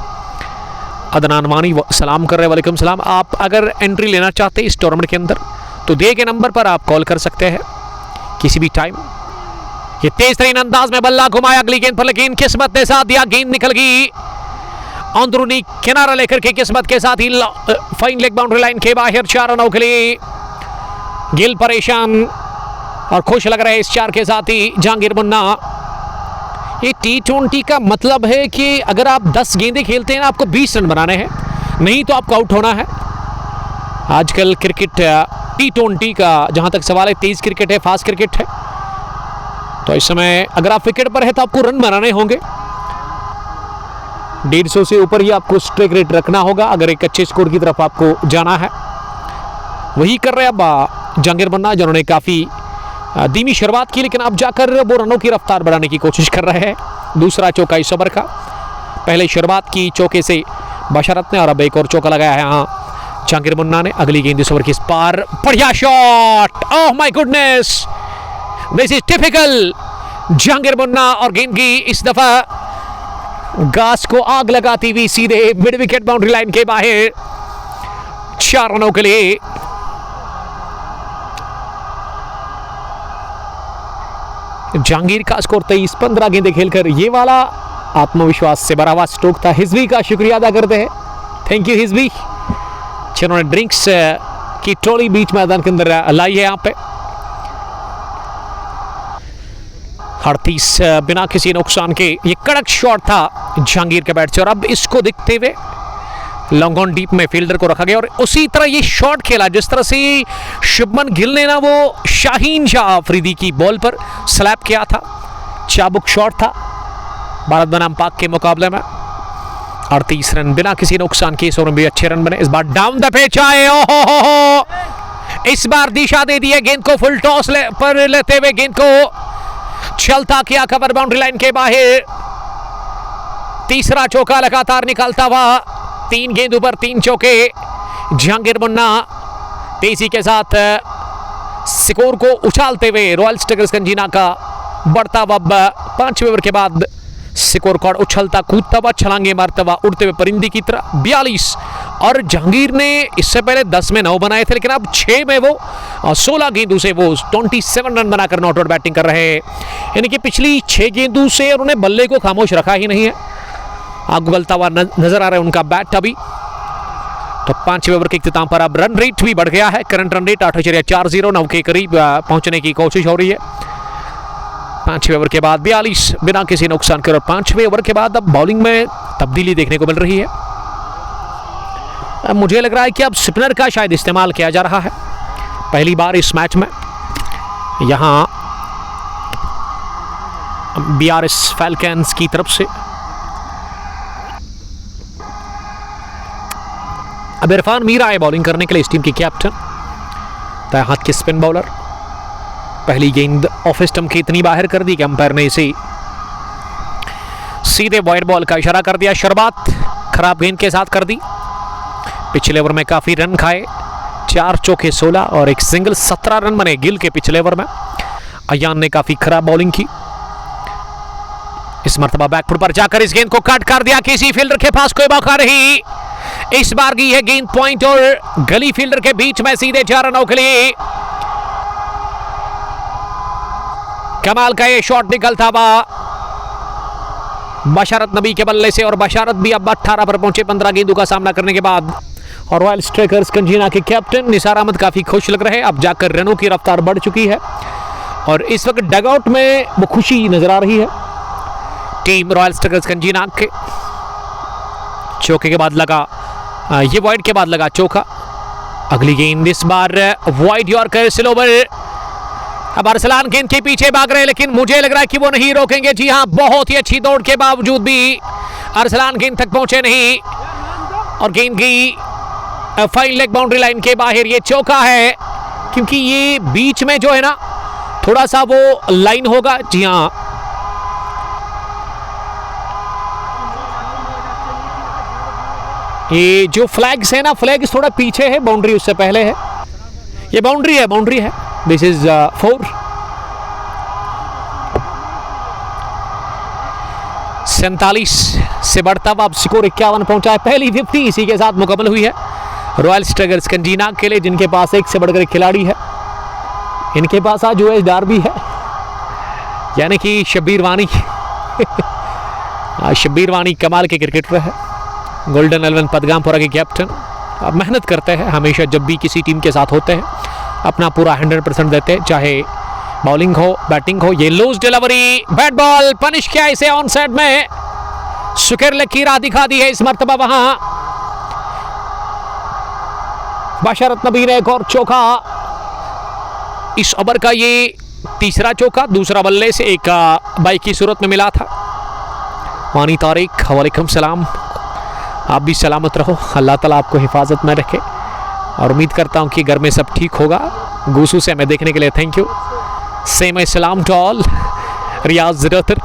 अदनान वानी सलाम कर रहे हैं, वालेकुम सलाम। आप अगर एंट्री लेना चाहते हैं इस टूर्नामेंट के अंदर तो दिए गए नंबर पर आप कॉल कर सकते हैं किसी भी टाइम। ये तेज तरीन अंदाज में बल्ला घुमाया अगली गेंद पर, लेकिन किस्मत ने साथ दिया, गेंद निकल गई अंदरूनी किनारा लेकर के। किस्मत के साथ ही फाइन लेग बाउंड्री लाइन के बाहर 4 रनों के लिए गिल परेशान और खुश लग रहे हैं इस 4 के साथ ही जहांगीर मुन्ना। ये T20 का मतलब है कि अगर आप 10 गेंदें खेलते हैं ना, आपको 20 रन बनाने हैं, नहीं तो आपको आउट होना है। आजकल क्रिकेट T20 का जहां तक सवाल है, तेज क्रिकेट है, फास्ट क्रिकेट है। तो इस समय अगर आप विकेट पर है तो आपको रन बनाने होंगे, 150 से ऊपर ही आपको स्ट्राइक रेट रखना होगा अगर एक अच्छे स्कोर की तरफ आपको जाना है। वही कर रहे हैं अब जहांगीर बन्ना, जिन्होंने काफ़ी धीमी शुरुआत की, लेकिन अब जाकर वो रनों की रफ्तार बढ़ाने की कोशिश कर रहे हैं। दूसरा चौका इस ओवर का, पहले शुरुआत की चौके से बशारत ने और अब एक और चौका लगाया है यहाँ जहांगीर बन्ना ने। अगली गेंद इस ओवर की, इस पार बढ़िया shot, oh my goodness, this is typical Jahangir Banna. और गेंद की इस दफा घास को आग लगाती हुई सीधे मिड विकेट बाउंड्री लाइन के बाहर, 4 रनों के लिए। जहांगीर का स्कोर 23, 15 गेंदें खेलकर ये वाला आत्मविश्वास से भरा हुआ स्ट्रोक था। हिजवी का शुक्रिया अदा करते हैं, थैंक यू हिजवी, जिन्होंने ड्रिंक्स की ट्रॉली बीच मैदान के अंदर लाई है। यहाँ पे 38 बिना किसी नुकसान के ये कड़क शॉट था जहांगीर के बैट से। और अब इसको देखते हुए लॉन्ग ऑन डीप में फील्डर को रखा गया और उसी तरह ये शॉट खेला जिस तरह से शुभमन गिल ने ना वो शाहीन शाह अफरीदी की बॉल पर स्लैप किया था। चाबुक शॉट था भारत बनाम पाक के मुकाबले में। 38 रन बिना किसी नुकसान के, इस ओवर में भी अच्छे रन बने। इस बार डाउन द पिच आए, ओहो, इस बार दिशा दे दी है गेंद को, फुल टॉस पर लेते हुए गेंद को चलता किया कवर बाउंड्री लाइन के बाहर। तीसरा चौका लगातार निकालता हुआ, 3 गेंदों पर 3 चौके। जहांगीर बन्ना तेजी के साथ स्कोर को उछालते हुए रॉयल स्ट्राइकर्स कंजीना का बढ़ता हुआ 5वें ओवर के बाद स्कोर कार्ड उछलता कूदता हुआ, छलांगे मारता हुआ, उड़ते हुए परिंदे की तरह 42। और जहांगीर ने इससे पहले 10 में 9 बनाए थे, लेकिन अब 6 में वो 16 गेंदों से वो 27 रन बनाकर नॉट आउट बैटिंग कर रहे हैं। यानी कि पिछली 6 गेंदों से उन्होंने बल्ले को खामोश रखा ही नहीं है। आग उगलता हुआ नजर आ रहा है उनका बैट अभी। तो 5वें ओवर के इख्तिताम पर अब रन रेट भी बढ़ गया है। करंट रन रेट 8.40, 9 के करीब पहुंचने की कोशिश हो रही है। 5वें ओवर के बाद 42 बिना किसी नुकसान के। और 5वें ओवर के बाद अब बॉलिंग में तब्दीली देखने को मिल रही है। अब मुझे लग रहा है कि अब स्पिनर का शायद इस्तेमाल किया जा रहा है पहली बार इस मैच में। यहां BRS फैल्कन्स की तरफ से अब इरफान मीरा आए बॉलिंग करने के लिए, इस टीम के कैप्टन, दाएं हाथ के स्पिन बॉलर। पहली गेंद ऑफ स्टंप की इतनी बाहर कर दी कि अंपायर ने इसे सीधे वाइड बॉल का इशारा कर दिया। शुरुआत खराब गेंद के साथ कर दी। पिछले ओवर में काफी रन खाए, 4 चौके 16 और एक सिंगल, 17 रन बने गिल के पिछले ओवर में। अयान ने काफी खराब बॉलिंग की। इस मर्तबा बैकफुट पर जाकर इस गेंद को कट कर दिया, किसी फील्डर के पास कोई मौका नहीं। इस बार की है गेंद पॉइंट और गली फील्डर के बीच में सीधे 4 रनों के लिए। कमाल का ये शॉट निकलता हुआ बशारत नबी के बल्ले से। और बशारत भी अब 18 पर पहुंचे 15 गेंदों का सामना करने के बाद। और रॉयल स्ट्राइकर्स कंजीना के कैप्टन निसार अहमद काफी खुश लग रहे हैं। अब जाकर रनों की रफ्तार बढ़ चुकी है और इस वक्त डगआउट में वो खुशी नजर आ रही है टीम रॉयल स्ट्राइकर्स कंजीना के। चौके के बाद लगा ये वाइड के बाद लगा चौका। अगली गेंद इस बार वाइड यॉर्कर स्लोवर। अब अरसलान गेंद के पीछे भाग रहे हैं, लेकिन मुझे लग रहा है कि वो नहीं रोकेंगे। जी हां, बहुत ही अच्छी दौड़ के बावजूद भी अरसलान गेंद तक पहुंचे नहीं और गेंद की फाइन लेग बाउंड्री लाइन के बाहर। ये चौका है क्योंकि ये बीच में जो है ना थोड़ा सा वो लाइन होगा। जी हां, ये जो फ्लैग्स है ना, फ्लैग्स थोड़ा पीछे है, बाउंड्री उससे पहले है। ये बाउंड्री है, बाउंड्री है। This is 4। 47 से बढ़ता हुआ अब स्कोर 51 पहुंचा है। पहली 50 इसी के साथ मुकम्मल हुई है रॉयल स्ट्राइकर्स कंजीना के लिए, जिनके पास एक से बढ़कर एक खिलाड़ी है। इनके पास आज OS डार्बी है, यानी कि शब्बीर वानी। शब्बीर वानी कमाल के क्रिकेटर है, गोल्डन 11 पदगामपुरा के कैप्टन। अब मेहनत करते हैं हमेशा, जब भी किसी टीम के साथ होते हैं अपना पूरा 100% देते हैं, चाहे बॉलिंग हो बैटिंग हो। ये loose delivery, bat ball punish किया इसे ऑन साइड में। सुकेर की राह दिखा दी है इस मर्तबा वहां। बशरत नबी ने एक और चौका, इस ओवर का ये तीसरा चौका, दूसरा बल्ले से एक बाइक की सूरत में मिला था। वानी तारिक, वालेकुम सलाम, आप भी सलामत रहो, अल्लाह ताला आपको हिफाजत में रखे और उम्मीद करता हूँ कि घर में सब ठीक होगा। गूसू से हमें देखने के लिए थैंक यू। सेम सलाम to all. Riyaz Rather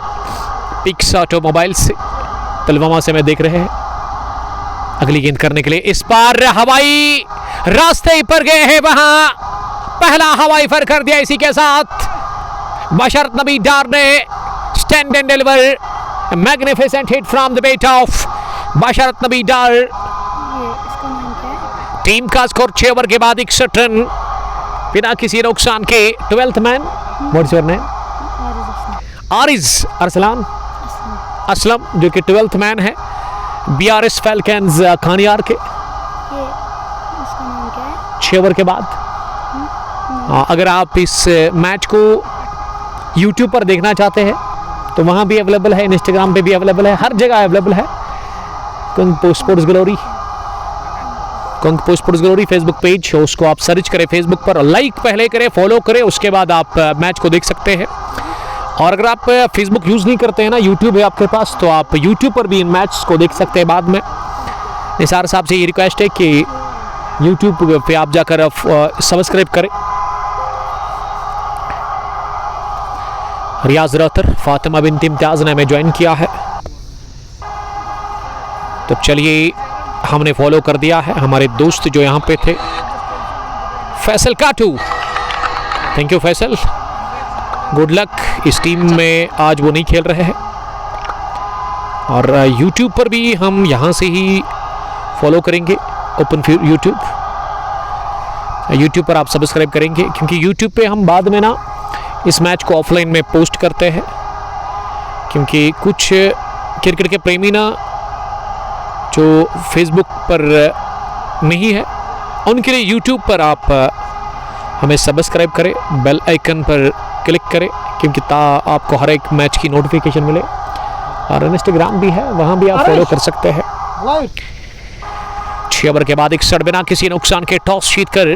picks automobile से पुलवामा से मैं देख रहे हैं। अगली गेंद करने के लिए इस बार हवाई रास्ते पर गए हैं, वहां पहला हवाई फर कर दिया। इसी के साथ बशरत नबी डार ने stand and deliver magnificent hit from the bat of Basharat Nabi Dar. Team का स्कोर 6 ओवर के बाद 61 रन बिना किसी नुकसान के। 12th man, what's your name? Ariz Arsalan Aslam, जो कि 12th मैन है BRS फैल्कन्स खानियार के। 6 ओवर के बाद अगर आप इस मैच को YouTube पर देखना चाहते हैं तो वहाँ भी अवेलेबल है, इंस्टाग्राम पे भी अवेलेबल है, हर जगह अवेलेबल है। Kung sports glory, kung sports glory Facebook page, उसको आप सर्च करें फेसबुक पर, लाइक पहले करें, फॉलो करें, उसके बाद आप मैच को देख सकते हैं। और अगर आप फेसबुक यूज़ नहीं करते हैं ना, यूट्यूब है आपके पास, तो आप यूट्यूब पर भी इन मैच को देख सकते हैं बाद में। निसार साहब से ये रिक्वेस्ट है कि यूट्यूब पे आप जाकर सब्सक्राइब करें। रियाज रतर, फातिमा बिनत इम्तियाज़ ने हमें ज्वाइन किया है, तो चलिए हमने फॉलो कर दिया है। हमारे दोस्त जो यहाँ पे थे, फैसल काटू, thank you Faisal, good luck. इस टीम में आज वो नहीं खेल रहे हैं। और YouTube पर भी हम यहाँ से ही फॉलो करेंगे, ओपन YouTube पर आप सब्सक्राइब करेंगे, क्योंकि YouTube पे हम बाद में ना इस मैच को ऑफलाइन में पोस्ट करते हैं, क्योंकि कुछ क्रिकेट के प्रेमी ना जो फेसबुक पर नहीं है, उनके लिए YouTube पर आप हमें सब्सक्राइब करें, बेल आइकन पर क्लिक करें, क्योंकि आपको हर एक मैच की नोटिफिकेशन मिले। और इंस्टाग्राम भी है, वहाँ भी आप फॉलो कर सकते हैं। 6 ओवर के बाद 61 बिना किसी नुकसान के टॉस जीतकर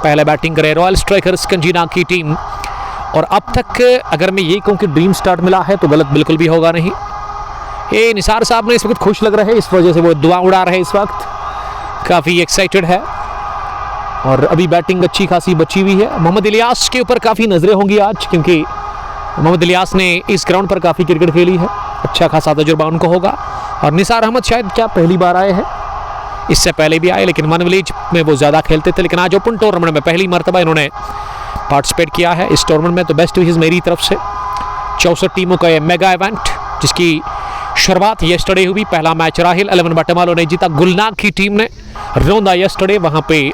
पहले बैटिंग करे रॉयल स्ट्राइकर्स कंजीना की टीम। और अब तक अगर मैं ये कहूँ कि ड्रीम स्टार्ट मिला है तो गलत बिल्कुल भी होगा नहीं। ये निसार साहब ने इस वक्त खुश लग रहे हैं, इस वजह से वो दुआ उड़ा रहे हैं, इस वक्त काफ़ी एक्साइटेड है और अभी बैटिंग अच्छी खासी बची हुई है। मोहम्मद इलियास के ऊपर काफ़ी नज़रें होंगी आज, क्योंकि मोहम्मद इलियास ने इस ग्राउंड पर काफ़ी क्रिकेट खेली है, अच्छा खासा तजुर्बा उनको होगा। और निसार अहमद शायद क्या पहली बार आए हैं, इससे पहले भी आए लेकिन वन विलेज में वो ज़्यादा खेलते थे, लेकिन आज ओपन टूर्नामेंट में पहली मरतबा इन्होंने पार्टिसिपेट किया है इस टूर्नामेंट में। तो बेस्ट विशेस मेरी तरफ से। 64 टीमों का ये मेगा इवेंट, जिसकी शुरुआत येस्टरडे हुई। पहला मैच राहिल 11 बटमालो ने जीता, गुलनाग की टीम ने रोंदा येस्टरडे, वहाँ पे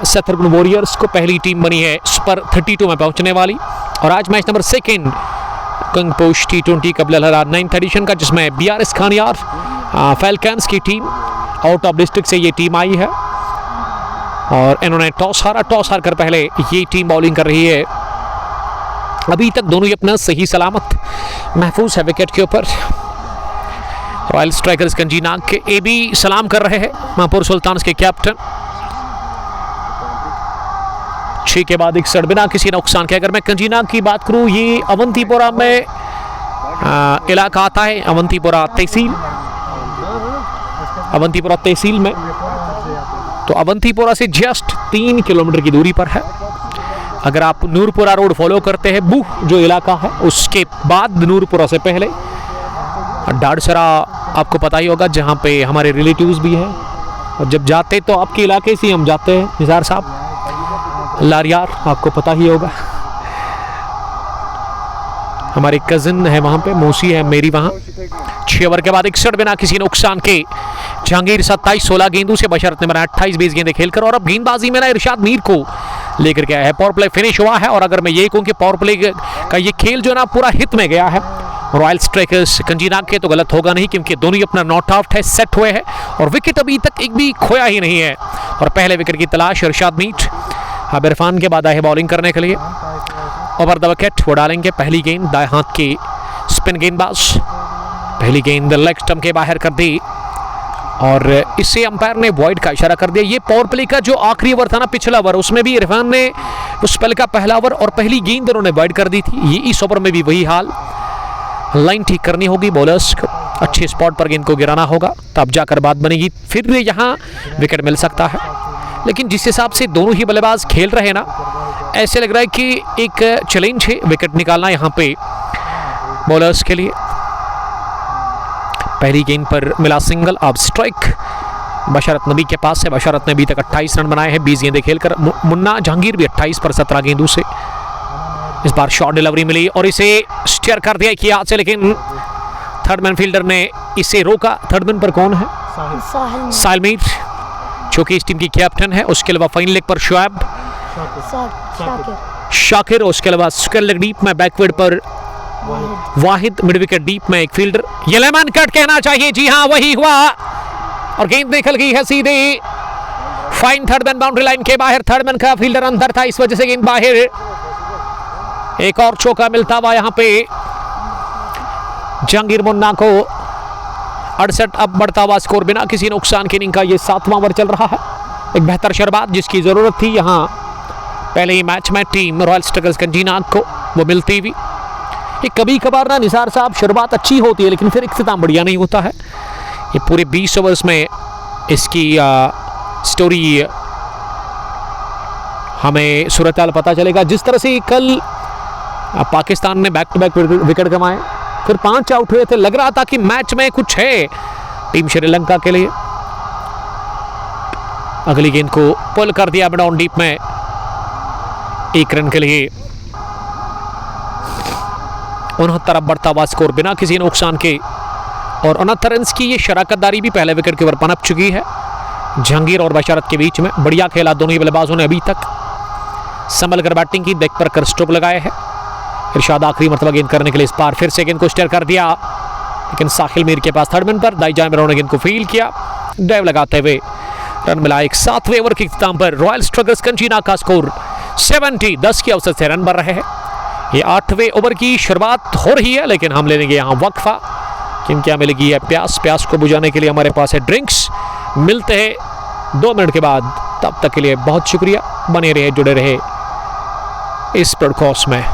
सतरगुन वॉरियर्स को पहली टीम बनी है सुपर 32 में पहुँचने वाली। और आज मैच नंबर 2 कंगपोश T20 कबल 9th एडिशन का, जिसमें BRS खानियार फैल्कन्स की टीम आउट ऑफ डिस्ट्रिक्ट से ये टीम आई है और इन्होंने टॉस हारा। टॉस हार कर पहले ये टीम बॉलिंग कर रही है। अभी तक दोनों ही अपना सही सलामत महफूज है विकेट के ऊपर। रॉयल स्ट्राइकर्स कंजीनाग के ए भी सलाम कर रहे हैं महापुर सुल्तान्स के कैप्टन। 6 के बाद 61 बिना किसी नुकसान के। अगर मैं कंजीनाग की बात करूं, ये अवंतीपुरा में इलाका आता है, अवंतीपुरा तहसील में। तो अवंतीपुरा से जस्ट 3 किलोमीटर की दूरी पर है। अगर आप नूरपुरा रोड फॉलो करते हैं, बूह जो इलाका है, उसके बाद नूरपुरा से पहले डाड़सरा आपको पता ही होगा, जहाँ पे हमारे रिलेटिव्स भी हैं। और जब जाते तो आपके इलाके से हम जाते हैं, निसार साहब, लारियार आपको पता ही होगा, हमारे कजिन है वहाँ पे, मौसी है मेरी वहाँ। 6 ओवर के बाद 61 बिना किसी नुकसान के। जहांगीर 27-16 गेंदों से बशरत ने बनाया 28-20 गेंदें खेलकर, और अब गेंदबाजी में ना इरशाद मीर को लेकर के आया है। पावर प्ले फिनिश हुआ है, और अगर मैं ये कहूँ कि पावर प्ले का ये खेल जो ना पूरा हित में गया है रॉयल स्ट्राइकर्स कंजीनाग के, तो गलत होगा नहीं, क्योंकि दोनों ही अपना नॉट आउट है, सेट हुए हैं और विकेट अभी तक एक भी खोया ही नहीं है। और पहले विकेट की तलाश इरशाद मीर अब इरफान के बाद आए बॉलिंग करने के लिए। ओवर द विकेट वो डालेंगे। पहली गेंद दाएं हाथ की स्पिन गेंदबाज, पहली गेंद लेग स्टंप के बाहर कर दी। और इससे अंपायर ने वॉइड का इशारा कर दिया। ये पावर प्ले का जो आखिरी ओवर था ना, पिछला ओवर, उसमें भी इरफान ने उस स्पेल का पहला ओवर और पहली गेंद दोनों ने वॉइड कर दी थी। ये इस ओवर में भी वही हाल। लाइन ठीक करनी होगी, बॉलर्स को अच्छे स्पॉट पर गेंद को गिराना होगा, तब जाकर बात बनेगी। फिर यहाँ विकेट मिल सकता है, लेकिन जिस हिसाब से दोनों ही बल्लेबाज खेल रहे हैं ना, ऐसे लग रहा है कि एक चैलेंज है विकेट निकालना यहाँ पे बॉलर्स के लिए। पहली गेंद पर मिला सिंगल, अब स्ट्राइक बशरत नबी के पास है। बशरत ने अभी तक 28 रन बनाए हैं 20 गेंदें खेलकर। मुन्ना जहांगीर भी 28 पर 17 गेंदों से। इस बार शॉर्ट डिलीवरी मिली और इसे स्टेयर कर दिया किया से, लेकिन थर्डमैन फील्डर ने इसे रोका। थर्डमैन पर कौन है? साहिल मीर, जो कि इस टीम की कैप्टन है। उसके अलावा फाइन लेग पर शुएब, शाकिर, उसके अलावा स्क्वायर लेग डीप में बैकवर्ड पर वाहिद, मिड विकेट डीप में एक फील्डर। ये लेमन कट कहना चाहिए, जी हां वही हुआ, और गेंद निकल गई है सीधे फाइन थर्डमैन बाउंड्री लाइन के बाहर। थर्डमैन का फील्डर अंदर था, इस वजह से गेंद बाहर। एक और चौका मिलता हुआ यहां पे जहांगीर मुन्ना को। 68 अब बढ़ता हुआ स्कोर बिना किसी नुकसान के इनिंग का ये 7वां ओवर चल रहा है। एक बेहतर शुरुआत जिसकी जरूरत थी यहां पहले ही मैच में टीम रॉयल स्ट्राइकर्स कंजीना को, वो मिलती हुई। ये कभी कभार ना निसार साहब शुरुआत अच्छी होती है, लेकिन फिर इख्तिताम बढ़िया नहीं होता है। ये पूरे 20 ओवर्स में इसकी स्टोरी हमें सूरत-ए-हाल पता चलेगा। जिस तरह से कल पाकिस्तान ने बैक टू बैक विकेट कमाए, फिर 5 आउट हुए थे, लग रहा था कि मैच में कुछ है टीम श्रीलंका के लिए। अगली गेंद को पुल कर दिया मिड ऑन डीप में 1 रन के लिए। 69 अब बढ़ता हुआ स्कोर बिना किसी नुकसान के, और 69 रन की ये शराकतदारी भी पहले विकेट के ऊपर पनप चुकी है जहांगीर और बशरत के बीच में। बढ़िया खेला दोनों ही बल्लेबाजों ने, अभी तक संभल कर बैटिंग की, देख पर कर स्ट्रोक लगाए हैं। इरशाद आखिरी मरतबा गेंद करने के लिए इस बार फिर से गेंद को स्टेयर कर दिया, लेकिन साहिल मीर के पास थर्डमैन पर दाई जामिर ने गेंद को फील किया, ड्राइव लगाते हुए रन मिला। एक 7वें ओवर के इख्तिताम पर रॉयल स्ट्राइकर्स कंजीना का स्कोर 70, 10 के अवसर से रन बन रहे हैं। ये 8वें ओवर की शुरुआत हो रही है, लेकिन हम लेंगे यहाँ वक्फा। किन क्या मिलेगी है प्यास को बुझाने के लिए हमारे पास है ड्रिंक्स। मिलते हैं 2 मिनट के बाद, तब तक के लिए बहुत शुक्रिया। बने रहे, जुड़े रहे इस ब्रॉडकास्ट में।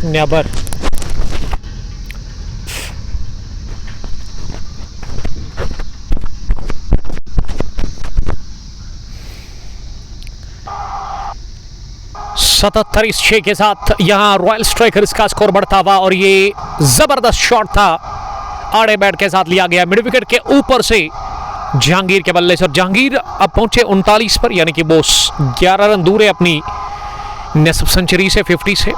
नेबर। सतहत्तर इस 6 के साथ यहां रॉयल स्ट्राइकर्स का स्कोर बढ़ता हुआ, और ये जबरदस्त शॉट था, आड़े बैट के साथ लिया गया मिड विकेट के ऊपर से जहांगीर के बल्ले से। और जहांगीर अब पहुंचे 39 पर, यानी कि वो 11 रन दूर है अपनी निस्फ सेंचुरी से, 50 से।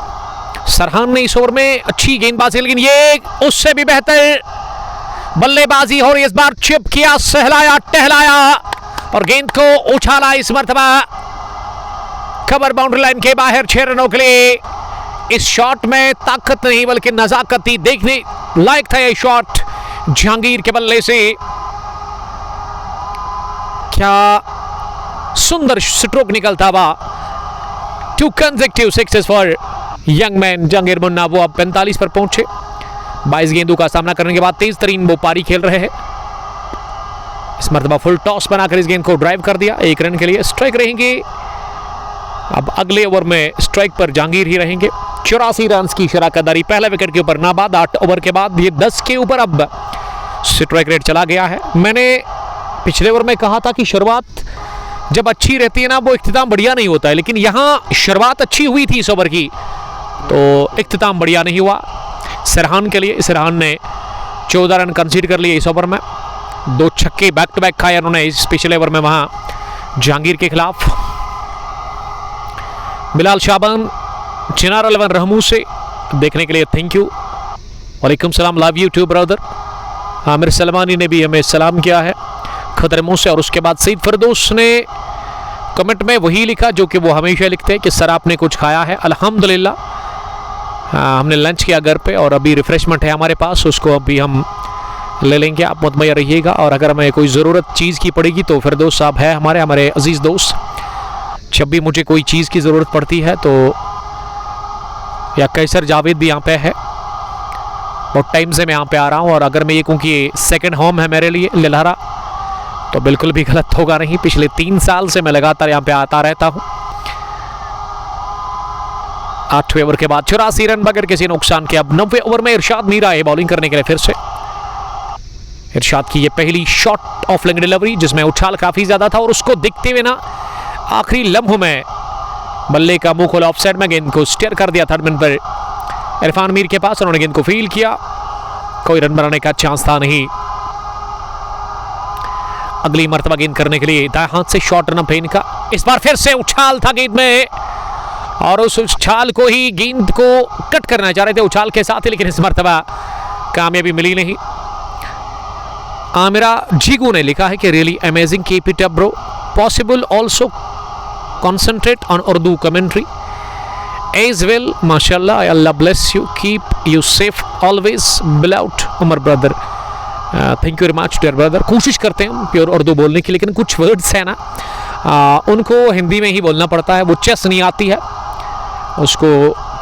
सरहान ने इस ओवर में अच्छी गेंदबाजी, लेकिन ये उससे भी बेहतर बल्लेबाजी हो रही है। इस बार चिप किया, सहलाया, टहलाया और गेंद को उछाला। इस मर्तबा कवर बाउंड्री लाइन के बाहर 6 रनों के लिए। इस शॉट में ताकत नहीं बल्कि नजाकत थी, देखने लायक था यह शॉट जहांगीर के बल्ले से। क्या सुंदर स्ट्रोक निकलता हुआ। 2 consecutive sixes for young man Jahangir Munna. वो अब 45 पर पहुंचे। 22 गेंदों का सामना करने के बाद तेज तरीन वो पारी खेल रहे हैं। इस मर्तबा फुल टॉस बनाकर इस गेंद को ड्राइव कर दिया। 1 रन के लिए स्ट्राइक रहेंगे। अब अगले ओवर में स्ट्राइक पर जहांगीर ही रहेंगे। 84 रन की शराकतदारी पहले विकेट के ऊपर नाबाद। 8 ओवर के बाद ये 10 के ऊपर अब स्ट्राइक रेट चला गया है। मैंने पिछले ओवर में कहा था कि शुरुआत जब अच्छी रहती है ना, वो इख्तिताम बढ़िया नहीं होता है, लेकिन यहाँ शुरुआत अच्छी हुई थी इस ओवर की, तो इख्तिताम बढ़िया नहीं हुआ सरहान के लिए। सरहान ने 14 रन कंसीड कर लिए इस ओवर में। 2 छक्के बैक टू बैक खाए उन्होंने इस पिछले ओवर में वहाँ जहांगीर के खिलाफ। बिलाल शाबान चिनार 11 रहमू से देखने के लिए थैंक यू। वालेकुम सलाम, love you too brother. Aamir Salmani ने भी हमें सलाम किया है खतर मुंह से। और उसके बाद सईद फिरदौस ने कमेंट में वही लिखा जो कि वो हमेशा लिखते हैं कि सर आपने कुछ खाया है। अल्हम्दुलिल्लाह हमने लंच किया घर पे, और अभी रिफ्रेशमेंट है हमारे पास, उसको अभी हम ले लेंगे। आप मुतमय्या रहिएगा, और अगर हमें कोई ज़रूरत चीज़ की पड़ेगी तो फिरदौस साहब है हमारे अजीज़ दोस्त। जब भी मुझे कोई चीज़ की ज़रूरत पड़ती है तो, या कैसर जावेद भी यहाँ पे है, बहुत टाइम से मैं यहाँ पे आ रहा हूँ। और अगर मैं ये कहूँ कि सेकंड होम है मेरे लिए लिलहरा, तो बिल्कुल भी गलत होगा नहीं। पिछले 3 साल से मैं लगातार यहाँ पे आता रहता हूँ। 8वें ओवर के बाद 84 रन बगैर किसी नुकसान के। अब 90वें ओवर में इरशाद मीरा है बॉलिंग करने के लिए फिर से। इरशाद की ये पहली शॉट ऑफ लेग डिलीवरी जिसमें उछाल काफ़ी ज़्यादा था, और उसको दिखते हुए ना आखिरी लम्हों में बल्ले का मुंह खोला ऑफसाइड में, गेंद को स्टेयर कर दिया थर्ड मैन पर इरफान मीर के पास। उन्होंने गेंद को फील किया, कोई रन बनाने का चांस था नहीं। अगली मर्तबा गेंद करने के लिए दाएं हाथ से शॉट रन फेन का। इस बार फिर से उछाल था गेंद में, और उस उछाल को ही गेंद को कट करना चाह रहे थे उछाल के साथ ही, लेकिन इस मर्तबा कामयाबी मिली नहीं। आमिरा जीगू ने लिखा है कि really amazing, keep it up bro, possible also concentrate on Urdu commentary as well, mashallah, Allah bless you, keep you safe always, beloved Umar brother, thank you very much dear brother। कोशिश करते हैं हम pure Urdu बोलने की, लेकिन कुछ words है ना उनको हिंदी में ही बोलना पड़ता है। वो चेस नहीं आती है, उसको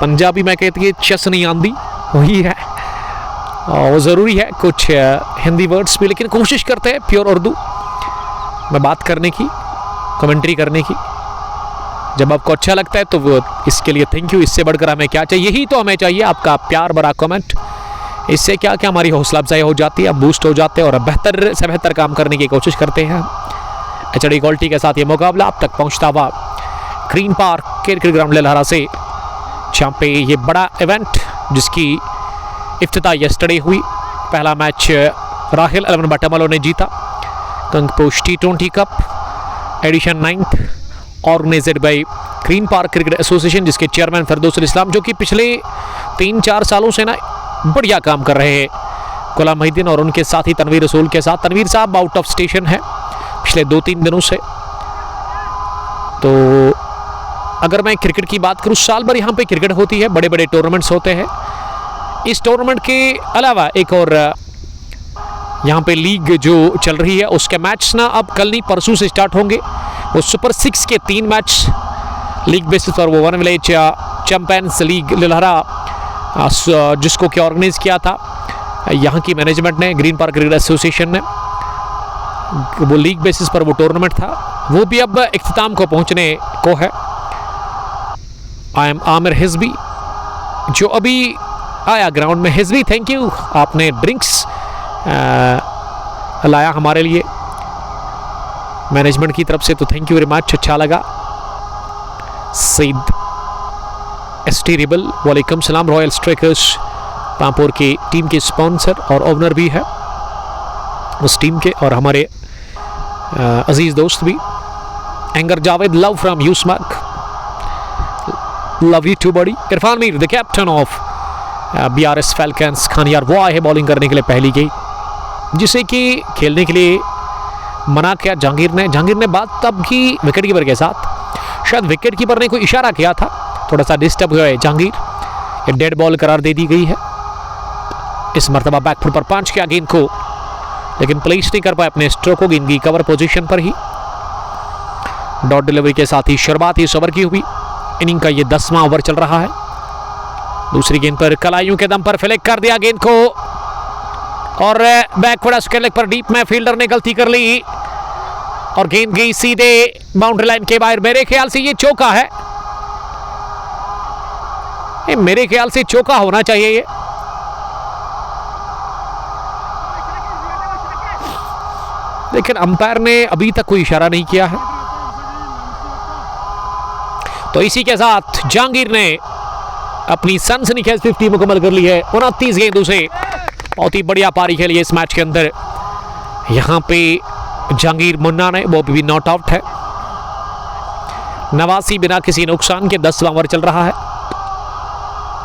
पंजाबी में कहती है चेस नहीं आंदी, वही है। वो ज़रूरी है कुछ हिंदी वर्ड्स भी, लेकिन कोशिश करते हैं प्योर उर्दू में बात करने की, कमेंट्री करने की। जब आपको अच्छा लगता है तो वो इसके लिए थैंक यू। इससे बढ़कर हमें क्या चाहिए? यही तो हमें चाहिए, आपका प्यार भरा कमेंट। इससे क्या क्या हमारी हौसला अफजाई हो जाती है, बूस्ट हो जाते हैं, और बेहतर से बेहतर काम करने की कोशिश करते हैं। HD क्वालिटी के साथ ये मुकाबला आप तक पहुंचता हुआ ग्रीन पार्क क्रिकेट ग्राउंड लिलहरा से, जहाँ पे ये बड़ा इवेंट जिसकी इफ्तिताह यस्टरडे हुई। पहला मैच राहिल 11 बटामलो ने जीता। Kangposh T20 cup edition 9th organised by green park cricket association, जिसके चेयरमैन फिरदौस इस्लाम, जो कि पिछले 3-4 सालों से ना बढ़िया काम कर रहे हैं। गुलाम मोहिद्दीन और उनके साथ ही तनवीर रसूल के साथ। तनवीर साहब आउट ऑफ स्टेशन है पिछले 2-3 दिनों से। तो अगर मैं क्रिकेट की बात करूँ, साल भर यहाँ पे क्रिकेट होती है, बड़े बड़े टूर्नामेंट्स होते हैं। इस टूर्नामेंट के अलावा एक और यहाँ पे लीग जो चल रही है, उसके मैच ना अब कल नहीं परसों से स्टार्ट होंगे। वो सुपर 6 के 3 मैच लीग बेसिस पर, वो वन विलेज चैंपियंस लीग लिलहरा जिसको क्या ऑर्गेनाइज किया था यहाँ की मैनेजमेंट ने, ग्रीन पार्क क्रिकेट एसोसिएशन ने, वो लीग बेसिस पर वो टूर्नामेंट था, वो भी अब इख्तिताम को पहुँचने को है। आई एम आमिर हिजबी जो अभी आया ग्राउंड में, हिजवी थैंक यू, आपने ड्रिंक्स लाया हमारे लिए मैनेजमेंट की तरफ से, तो थैंक यू वेरी मच, अच्छा लगा। सईद एसटी रिबल वालेकुम सलाम। रॉयल स्ट्राइकर्स पांपोर की टीम के स्पॉन्सर और ओनर भी है उस टीम के, और हमारे अजीज दोस्त भी। एंगर Javed love from Yusmarg, love you too buddy. Irfan Mir the captain of BRS falcons Khanyar, वो आए हैं बॉलिंग करने के लिए पहली गेंद, जिसे कि खेलने के लिए मना किया जहांगीर ने बात तब की विकेट कीपर के साथ, शायद विकेट कीपर ने कोई इशारा किया था, थोड़ा सा डिस्टर्ब हुआ है जहांगीर, ये डेड बॉल करार दे दी गई है। इस मरतबा बैकफुट पर पंच किया गेंद को, लेकिन प्लेस नहीं कर पाए अपने स्ट्रोक को, गेंद की कवर पोजीशन पर ही। डॉट डिलीवरी के साथ ही शुरुआत इस ओवर की हुई। इनिंग का ये 10वां ओवर चल रहा है। दूसरी गेंद पर कलाइयों के दम पर फ्लिक कर दिया गेंद को, और बैकवर्ड स्क्वायर लेग पर डीप में फील्डर ने गलती कर ली, और गेंद गई सीधे बाउंड्री लाइन के बाहर। मेरे ख्याल से ये चौका है, मेरे ख्याल से चौका होना चाहिए ये। लेकिन अंपायर ने अभी तक कोई इशारा नहीं किया है। तो इसी के साथ जहांगीर ने अपनी सनसनीखेज 50 मुकम्मल कर ली है 29 गेंदों से। बहुत ही बढ़िया पारी खेली है इस मैच के अंदर। यहां पे जहांगीर मुन्ना ने, वो भी नॉट आउट है। 89 बिना किसी नुकसान के 10वां ओवर चल रहा है।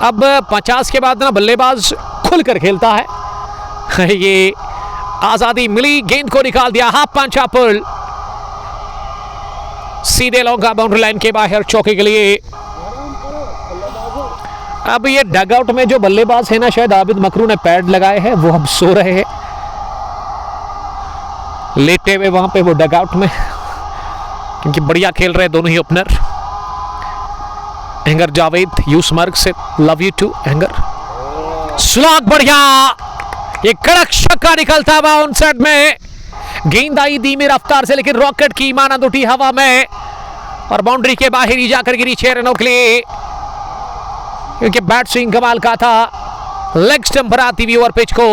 अब 50 के बाद ना बल्लेबाज खुलकर खेलता है। ये आजादी मिली, गेंद को निकाल दिया, हाफ पंच अपर, सीधे लॉन्ग बाउंड्री लाइन के बाहर चौके के लिए। अब ये डगआउट में जो बल्लेबाज है ना, शायद आबिद मकरू ने पैड लगाए हैं, वो अब सो रहे हैं लेटे हुए वहां पे वो डगआउट में, क्योंकि बढ़िया खेल रहे दोनों ही ओपनर। एंगर जावेद यूसमर्ग से, लव यू टू एंगर। स्लॉग बढ़िया, ये कड़क छक्का निकलता हुआ ऑन साइड में। गेंद आई धीमी रफ्तार से, लेकिन रॉकेट की मानद उठी हवा में और बाउंड्री के बाहर ही जाकर गिरी 6 रनों के लिए, क्योंकि बैट स्विंग कमाल का था। लेग स्टंप पर आती हुई ओवर पिच को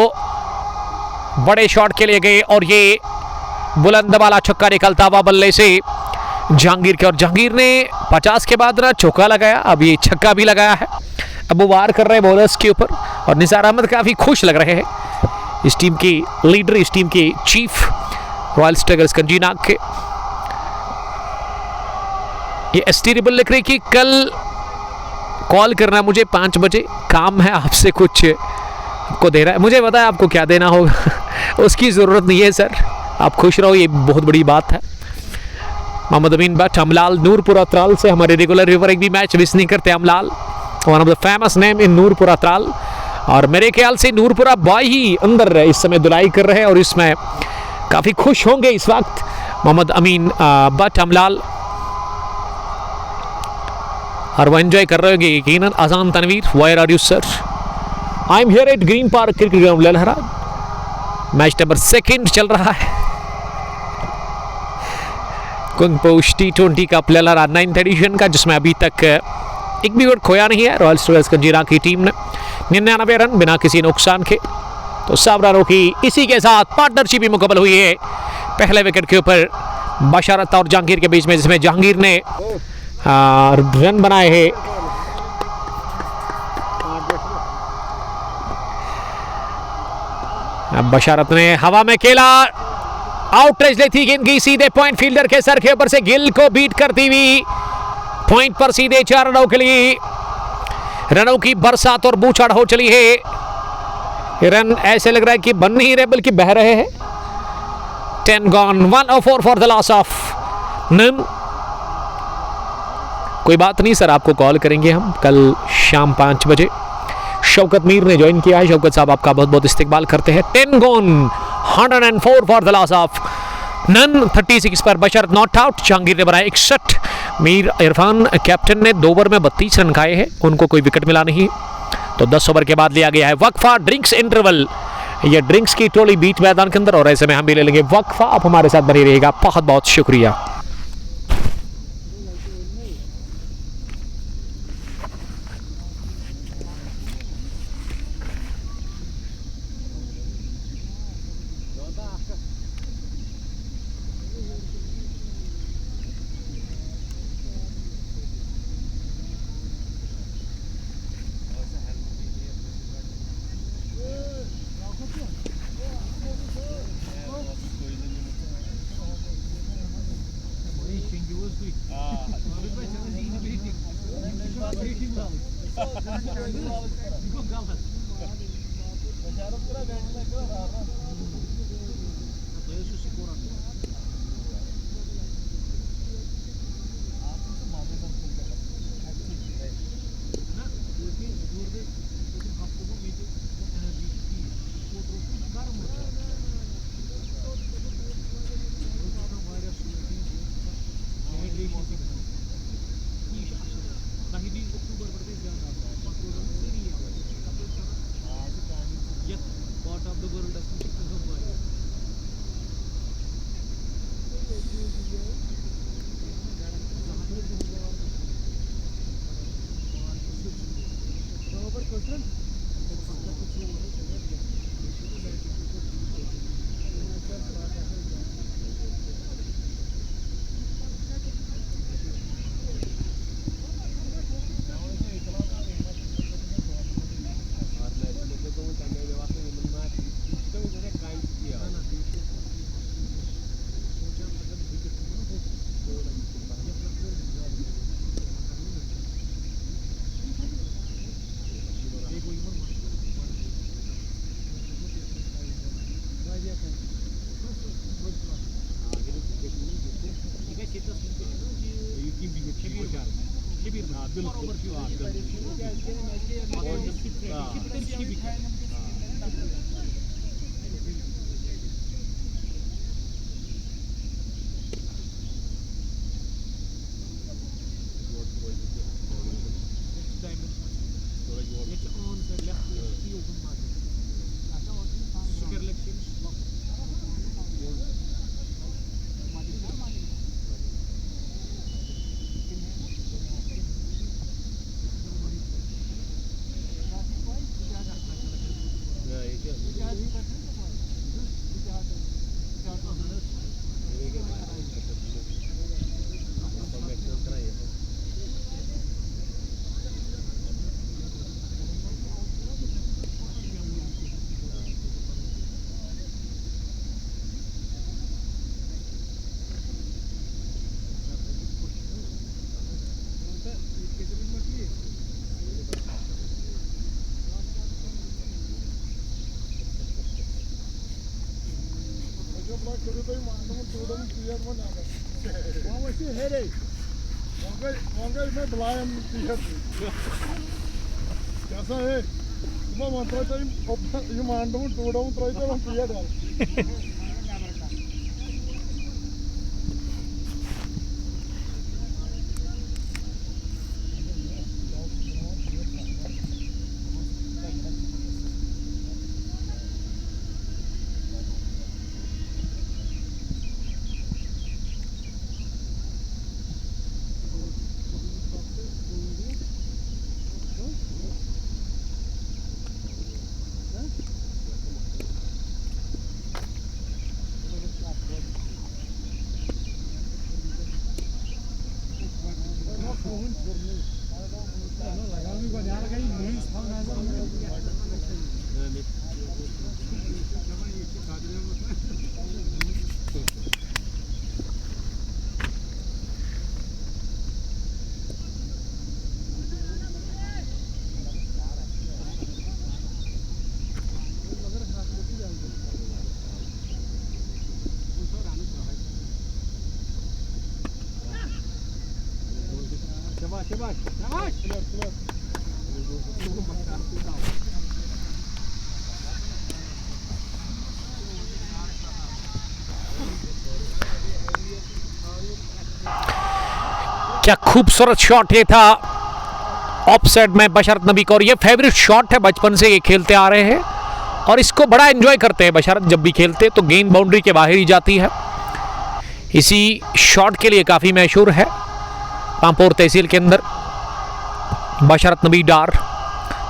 बड़े शॉट के लिए गए, और ये बुलंद वाला छक्का निकलता हुआ बल्ले से जहांगीर के। और जहांगीर ने 50 के बाद ना चौका लगाया, अब ये छक्का भी लगाया है। अब वो वार कर रहे हैं बॉलर्स के ऊपर, और निसार अहमद काफी खुश लग रहे हैं, इस टीम की लीडर, इस टीम के चीफ रॉयल स्ट्राइकर्स कंजीनाग के। ये एसटी रिबल लिख रही कि कल कॉल करना मुझे 5 बजे, काम है आपसे कुछ आपको दे रहा है। मुझे पता है आपको क्या देना होगा, उसकी ज़रूरत नहीं है सर, आप खुश रहो, ये बहुत बड़ी बात है। मोहम्मद अमीन भट्ट, अमलाल नूरपुर अतराल से हमारे रेगुलर व्यूअर, एक भी मैच मिस नहीं करते Amlal, one of the famous name in Noorpur Atral. और मेरे ख्याल से नूरपुरा बॉय ही अंदर इस समय धुलाई कर रहे हैं, और इसमें काफ़ी खुश होंगे इस वक्त मोहम्मद अमीन भट्ट अमलाल, और वो एंजॉय कर रहे होंगे यकीनन। Azan Tanveer, where are you sir? I am here at green park cricket ground Lalhara. Match number 2 चल रहा है कुंगपोश T20 का ललहरा 9th एडिशन का, जिसमें अभी तक एक भी विकेट खोया नहीं है रॉयल स्ट्राइकर्स कंजीना की टीम ने। 99 रन बिना किसी नुकसान के, तो 100 रनों की इसी के साथ पार्टनरशिप भी मुकम्मल हुई है पहले विकेट के ऊपर बशारत और जहांगीर के बीच में, जिसमें जहांगीर ने रन बनाए हैं। अब बशारत ने हवा में खेला, आउटरेज लेती गेंद की सीधे पॉइंट फील्डर के सर के ऊपर से, गिल को बीट करती हुई पॉइंट पर सीधे 4 रनों के लिए। रनों की बरसात और बूछाड़ हो चली है। रन ऐसे लग रहा है कि बन नहीं रहे बल्कि बह रहे हैं। 10 gone, 104 for the loss of none. कोई बात नहीं सर, आपको कॉल करेंगे हम कल शाम 5 बजे। शौकत मीर ने ज्वाइन किया है, शौकत साहब आपका बहुत बहुत इस्तेमाल करते हैं। 10 gone, 104 for the loss of none. 36 पर बशरत नॉट आउट। जहांगीर ने बनाया 61। मीर इरफान कैप्टन ने 2 ओवर में 32 रन खाए हैं, उनको कोई विकेट मिला नहीं। तो 10 ओवर के बाद लिया गया है वक्फा, ड्रिंक्स इंटरवल। ये ड्रिंक्स की टोली बीच मैदान के अंदर, और ऐसे में हम भी ले लेंगे वक्फा। आप हमारे साथ बने रहिएगा, बहुत बहुत शुक्रिया। कैसा है? मैं मंत्रा चाहिए ये मांडू टूडू त्रैते हम पिया डाल क्या खूबसूरत शॉट ये था ऑफ साइड में बशरत नबी का, और ये फेवरेट शॉट है, बचपन से ये खेलते आ रहे हैं और इसको बड़ा एंजॉय करते हैं बशरत। जब भी खेलते तो गेंद बाउंड्री के बाहर ही जाती है। इसी शॉट के लिए काफ़ी मशहूर है पांपोर तहसील के अंदर बशरत नबी डार।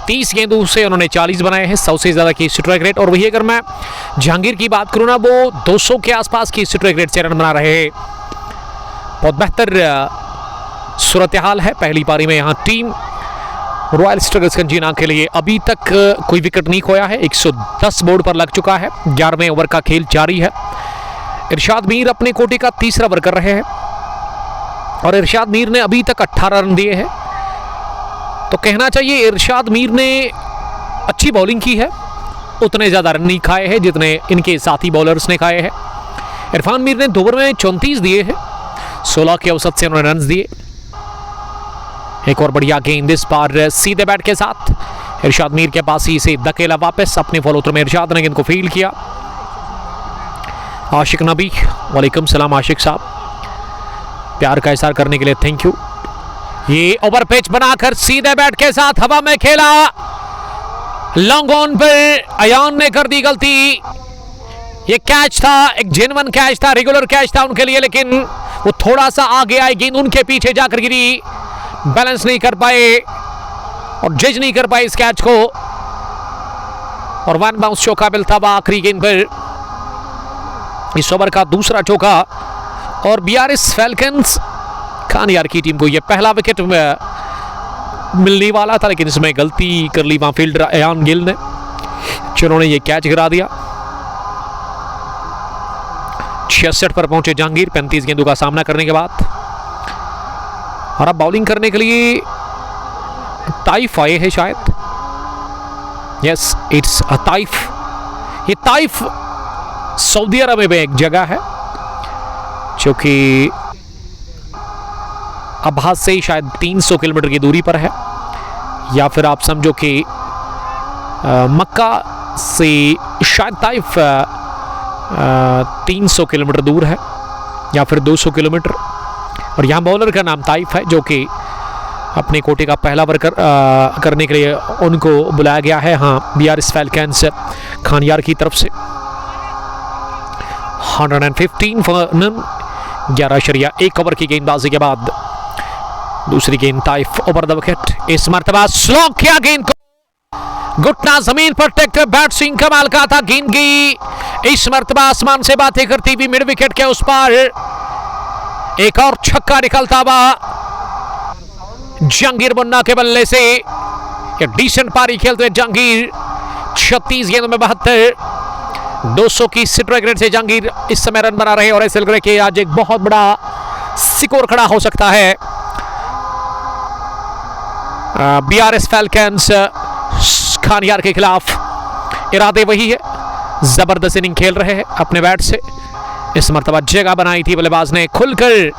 30 गेंदों से उन्होंने 40 बनाए हैं, 100 से ज़्यादा की स्ट्राइक रेट। और वही अगर मैं जहांगीर की बात करूँ ना, वो 200 के आसपास की स्ट्राइक रेट से रन बना रहे हैं। बहुत बेहतर सूरत हाल है पहली पारी में। यहाँ टीम रॉयल स्ट्राइकर्स कंजीना के लिए अभी तक कोई विकेट नहीं खोया है। 110 बोर्ड पर लग चुका है। 11वें ओवर का खेल जारी है। इरशाद मीर अपने कोटे का तीसरा ओवर कर रहे हैं और इरशाद मीर ने अभी तक 18 रन दिए हैं। तो कहना चाहिए इरशाद मीर ने अच्छी बॉलिंग की है, उतने ज़्यादा रन नहीं खाए हैं जितने इनके साथी बॉलर्स ने खाए हैं। इरफान मीर ने 2 ओवर में 34 दिए हैं, 16 के औसत से उन्होंने रन दिए। एक और बढ़िया गेंद इस बार सीधे बैट के साथ इरशाद मीर के पास ही से धकेला वापस अपने फॉलो थ्रू में। इरशाद ने गेंद को फील्ड किया। आशिक नबी, वालेकुम सलाम आशिक साहब, प्यार का इज़हार करने के लिए थैंक यू। ये ओवर पिच बनाकर सीधे बैट के साथ हवा में खेला, लॉन्ग ऑन पर अयान ने कर दी गलती। ये कैच था, एक जेन्युइन कैच था, रेगुलर कैच था उनके लिए, लेकिन वो थोड़ा सा आगे आई, गेंद उनके पीछे जाकर गिरी, बैलेंस नहीं कर पाए और जज नहीं कर पाए इस कैच को, और 1 बाउंस चौका मिलता था आखिरी गेंद पर। इस ओवर का दूसरा चौका और बीआरएस फैल्कन्स खानियार की टीम को यह पहला विकेट मिलने वाला था, लेकिन इसमें गलती कर ली वहां फील्डर अयान गिल ने, जिन्होंने ये कैच गिरा दिया। 66 पर पहुंचे जहांगीर 35 गेंदों का सामना करने के बाद, और अब बॉलिंग करने के लिए ताइफ आए हैं शायद। Yes, it's a Taif. ये ताइफ सऊदी अरब में एक जगह है जो कि अब्बास से ही शायद 300 किलोमीटर की दूरी पर है, या फिर आप समझो कि मक्का से शायद ताइफ 300 किलोमीटर दूर है या फिर 200 किलोमीटर। और यहाँ बॉलर का नाम ताइफ है, जो कि अपने कोटे का पहला ओवर करने के लिए उनको बुलाया गया है, हाँ, बीआरएस फैल्कन्स खानियार की तरफ से। 115 फॉर नन, 11.1 ओवर की गेंदबाजी के बाद दूसरी गेंद ताइफ ओवर द विकेट। इस मर्तबा स्लो किया गेंद को, घुटना जमीन पर टेककर बैट स्विंग कमाल का था, गेंद की इस मर्तबा आसमान से बातें करती हुई मिड विकेट के उस पार। एक और छक्का निकलता हुआ जहांगीर मुन्ना के बल्ले से, एक डिसेंट पारी खेलते हुए जहांगीर 36 गेंदों में 72, 200 की स्ट्राइक रेट से जहांगीर इस समय रन बना रहे और ऐसे लग रहा है कि आज एक बहुत बड़ा स्कोर खड़ा हो सकता है। बीआरएस फैल्कन्स खानियार के खिलाफ इरादे वही है, जबरदस्त इनिंग खेल रहे हैं अपने बैट से। इस मर्तबा जगह बनाई थी, बल्लेबाज ने खुलकर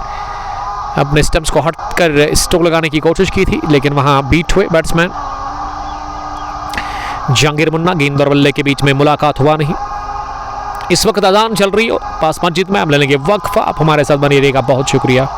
अपने स्टंप्स को हटकर स्ट्रोक लगाने की कोशिश की थी, लेकिन वहां बीट हुए बैट्समैन। जहांगीर मुन्ना गेंद और बल्ले के बीच में मुलाकात हुआ नहीं। इस वक्त अजान चल रही हो पास मस्जिद में, हम ले लेंगे वक्फा, आप हमारे साथ बने रहिएगा, बहुत शुक्रिया।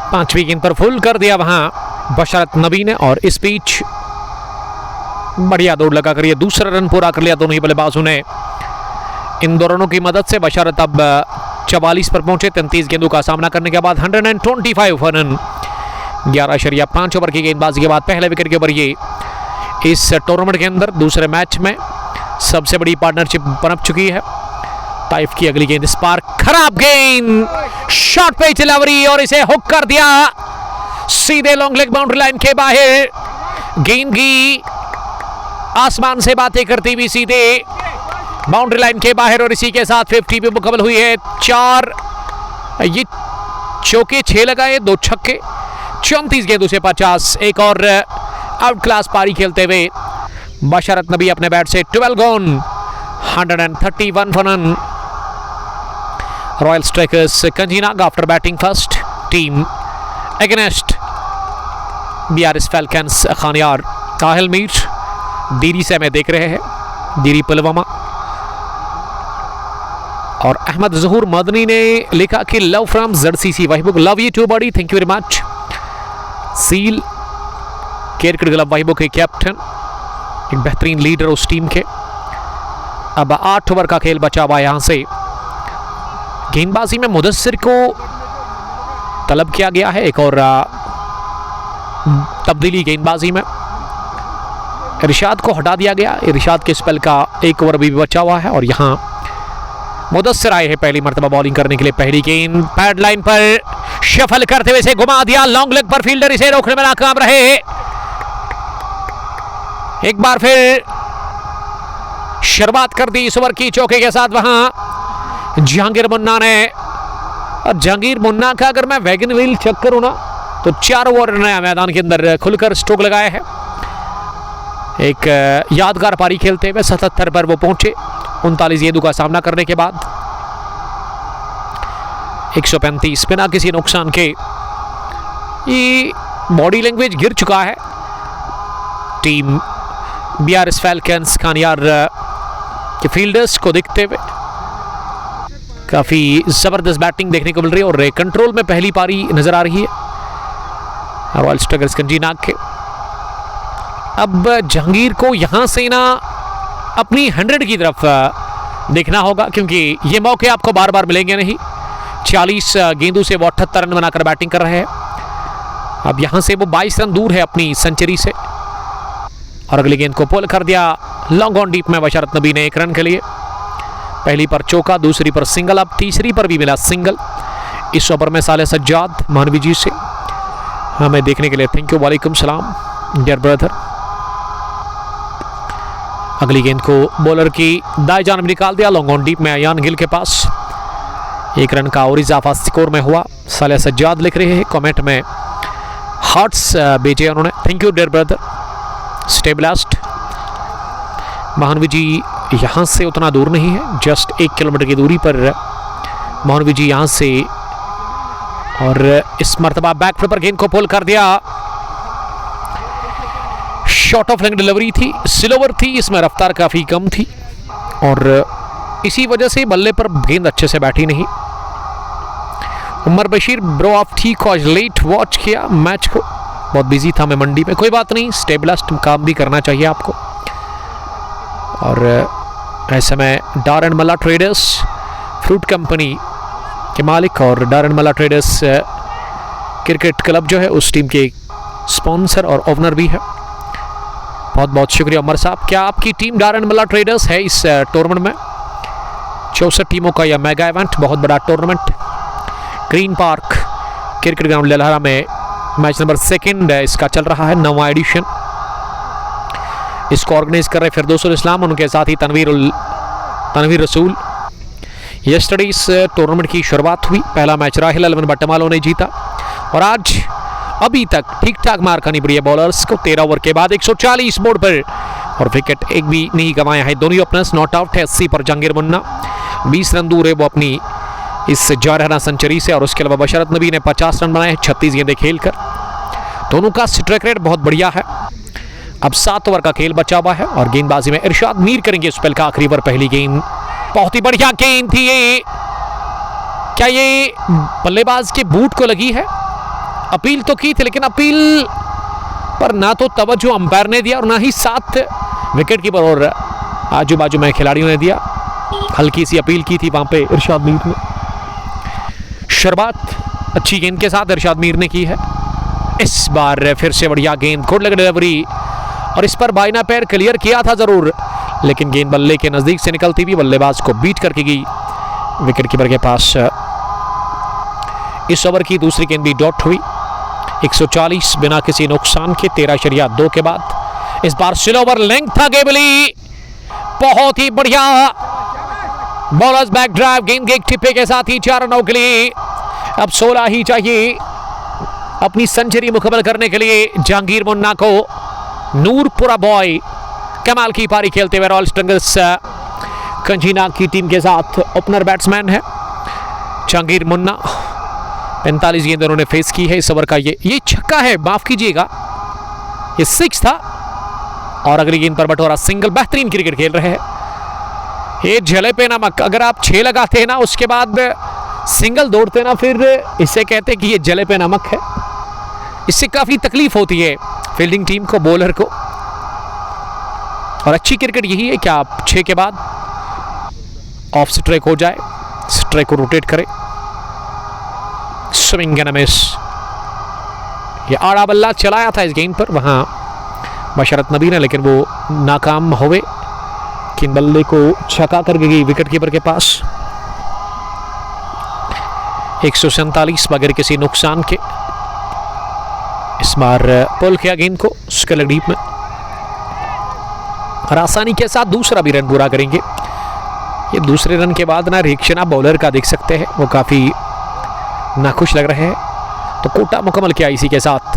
पांचवी गेंद पर फुल कर दिया वहां बशरत नबी ने, और इस बीच बढ़िया दौड़ लगाकर ये दूसरा रन पूरा कर लिया दोनों ही बल्लेबाजों ने। इन दोनों की मदद से बशरत अब 44 पर पहुंचे 33 गेंदों का सामना करने के बाद। 125 रन 11.5 ओवर की गेंदबाजी के बाद पहले विकेट के ऊपर ये इस टूर्नामेंट के अंदर दूसरे मैच में सबसे बड़ी पार्टनरशिप बन चुकी है। ताइफ की अगली गेंद, इस पार खराब गेंद, शॉट पे डिलीवरी और इसे हुक कर दिया सीधे लॉन्ग लेग बाउंड्री लाइन के बाहर। गेंद की आसमान से बातें करती हुई सीधे बाउंड्री लाइन के बाहर, और इसी के साथ 50 पे मुकम्मल हुई है। 4 ये चौके 6 लगाए, 2 छक्के, 34 गेंदों से 50। एक और आउट क्लास पारी खेलते हुए बशरत नबी अपने बैट से 12 gone, 131 run. Royal Strikers Kanjinag after batting first team against BRS Falcons Khanyar. Kahil Mir दीरी से हमें देख रहे हैं, दीरी पुलवामा। और अहमद जहूर मदनी ने लिखा कि love from ZCC Wahibug, love you too buddy, thank you very much. Seal cricket club Wahibug के कैप्टन, एक बेहतरीन लीडर उस टीम के। अब 8 ओवर का खेल बचा हुआ यहां से। गेंदबाजी में मुदस्सिर को तलब किया गया है, एक और तब्दीली गेंदबाजी में। इरशाद को हटा दिया गया। इरशाद के स्पेल का 1 ओवर भी बचा हुआ है और यहां मुदस्सिर आए हैं पहली मर्तबा बॉलिंग करने के लिए। पहली गेंद पैड लाइन पर शफल करते हुए इसे घुमा दिया, लॉन्ग लेग पर फील्डर इसे रोकने में नाकाम रहे। एक बार फिर शुरुआत कर दी इस ओवर की चौके के साथ वहां जहांगीर मुन्ना ने। और जहांगीर मुन्ना का अगर मैं वैगन व्हील चेक करूं ना तो 4 ओवर नया मैदान के अंदर खुलकर स्ट्रोक लगाए हैं। एक यादगार पारी खेलते हुए 77 पर वो पहुंचे 39 गेंदों का सामना करने के बाद। 135 बिना किसी नुकसान के। ये बॉडी लैंग्वेज गिर चुका है टीम बीआरएस फैल्कन्स कानियार के फील्डर्स को देखते हुए। काफी जबरदस्त बैटिंग देखने को मिल रही है और कंट्रोल में पहली पारी नजर आ रही है रॉयल स्ट्राइकर्स कंजीनाग के। अब जहांगीर को यहां से ना अपनी 100 की तरफ देखना होगा क्योंकि ये मौके आपको बार बार मिलेंगे नहीं। 40 गेंदों से वो 78 रन बनाकर बैटिंग कर रहे हैं। अब यहां से वो 22 रन दूर है अपनी सेंचुरी से। और अगली गेंद को पुल कर दिया लॉन्ग ऑन डीप में बशरत नबी ने 1 रन के लिए। पहली पर चौका, दूसरी पर सिंगल, अब तीसरी पर भी मिला सिंगल। इस ओवर में साले सज्जाद मानवी जी से हमें देखने के लिए थैंक यू, वालेकुम सलाम डियर ब्रदर। अगली गेंद को बॉलर की दाएं जानब निकाल दिया लॉन्ग ऑन डीप में अयान गिल के पास। 1 रन का और इजाफा स्कोर में हुआ। साले सज्जाद लिख रहे हैं कमेंट में हार्ट्स भेजे उन्होंने, थैंक यू डियर ब्रदर। स्टेबलास्ट महानवी जी यहाँ से उतना दूर नहीं है, जस्ट 1 किलोमीटर की दूरी पर महानवी जी यहाँ से। और इस मर्तबा बैक फ्लिप पर गेंद को पुल कर दिया। शॉर्ट ऑफ लेग डिलीवरी थी, स्लोवर थी, इसमें रफ्तार काफी कम थी और इसी वजह से बल्ले पर गेंद अच्छे से बैठी नहीं। उमर बशीर ब्रो आप ठीक आज लेट वॉच किया मैच को, बहुत बिजी था मैं मंडी में। कोई बात नहीं, स्टेबलास्ट काम भी करना चाहिए आपको। और ऐसे में डारन मल्ला ट्रेडर्स फ्रूट कंपनी के मालिक और डारन मल्ला ट्रेडर्स क्रिकेट क्लब जो है उस टीम के स्पॉन्सर और ओनर भी है। बहुत बहुत शुक्रिया उमर साहब। क्या आपकी टीम डारन मल्ला ट्रेडर्स है इस टूर्नामेंट में? 64 टीमों का यह मेगा इवेंट, बहुत बड़ा tournament green park cricket ground Lalhara में मैच नंबर 2 इसका चल रहा है, 9वां एडिशन। इसको ऑर्गेनाइज कर रहे फिरदौसुल इस्लाम, उनके साथ ही तनवीर रसूल। यस्टरडे इस टूर्नामेंट की शुरुआत हुई। पहला मैच राहिल अलवन बट्टमालों ने जीता और आज अभी तक ठीक ठाक मार खानी पड़ी है बॉलर्स को। 13 ओवर के बाद 140 बोर्ड पर और विकेट एक भी नहीं गंवाया है। दोनों ओपनर्स नॉट आउट है। 80 पर जहांगीर मुन्ना, 20 रन दूर है वो अपनी इस जारहाना सेंचुरी से। और उसके अलावा बशरत नबी ने 50 रन बनाए 36 गेंदें खेलकर। दोनों का स्ट्राइक रेट बहुत बढ़िया है। अब 7 ओवर का खेल बचा हुआ है और गेंदबाजी में इरशाद मीर करेंगे स्पेल का आखिरी ओवर। पहली गेंद बहुत ही बढ़िया गेंद थी ये। क्या ये बल्लेबाज के बूट को लगी है? अपील तो की थी लेकिन अपील पर ना तो तवज्जो अंपायर ने दिया और ना ही 7 विकेट कीपर और आजू बाजू में खिलाड़ियों ने दिया। हल्की सी अपील की थी वहां पे इरशाद मीर ने। शुरुआत अच्छी गेंद के साथ इरशाद मीर ने की है। इस बार फिर से बढ़िया गेंद, गुड लेग डिलीवरी और इस पर बाइना पैर क्लियर किया था जरूर लेकिन गेंद बल्ले के नजदीक से निकलती हुई बल्लेबाज को बीट करके गई विकेट कीपर के पास। इस ओवर की दूसरी गेंद भी डॉट हुई। 140 बिना किसी नुकसान के 13.2 के बाद। इस बार स्लो ओवर लेंथ था गेबली, बहुत ही बढ़िया बॉलर्स बैक ड्राइव, गेंद के एक टिप्पे के साथ ही 4 रनों के लिए अब 16 ही चाहिए अपनी सेंचुरी मुकम्मल करने के लिए जहांगीर मुन्ना को। नूरपुरा बॉय कमाल की पारी खेलते हुए रॉयल स्ट्राइकर्स कंजीनाग की टीम के साथ ओपनर बैट्समैन है जहांगीर मुन्ना। 45 गेंद उन्होंने फेस की है इस ओवर का। ये छक्का है, माफ कीजिएगा, ये 6 था। और अगली गेंद पर बटोरा सिंगल। बेहतरीन क्रिकेट खेल रहे हैं ये जले पे नमक। अगर आप 6 लगाते हैं ना उसके बाद सिंगल दौड़ते ना, फिर इसे कहते हैं कि ये जले पे नमक है। इससे काफी तकलीफ होती है फील्डिंग टीम को, बॉलर को। और अच्छी क्रिकेट यही है कि आप 6 के बाद ऑफ स्ट्राइक हो जाए, स्ट्राइक को रोटेट करे, स्विंग एंड मिस। ये आड़ा बल्ला चलाया था इस गेंद पर वहां बशरत नबी ने, लेकिन वो नाकाम हुए। किन बल्ले को छका करके गई विकेट कीपर के पास। 147 बगैर किसी नुकसान के। इस बार पुल किया गेंद को स्केलर डीप में और आसानी के साथ दूसरा भी रन पूरा करेंगे। ये दूसरे रन के बाद ना रिएक्शन आप बॉलर का देख सकते हैं, वो काफी नाखुश लग रहे हैं। तो कोटा मुकम्मल किया इसी के साथ।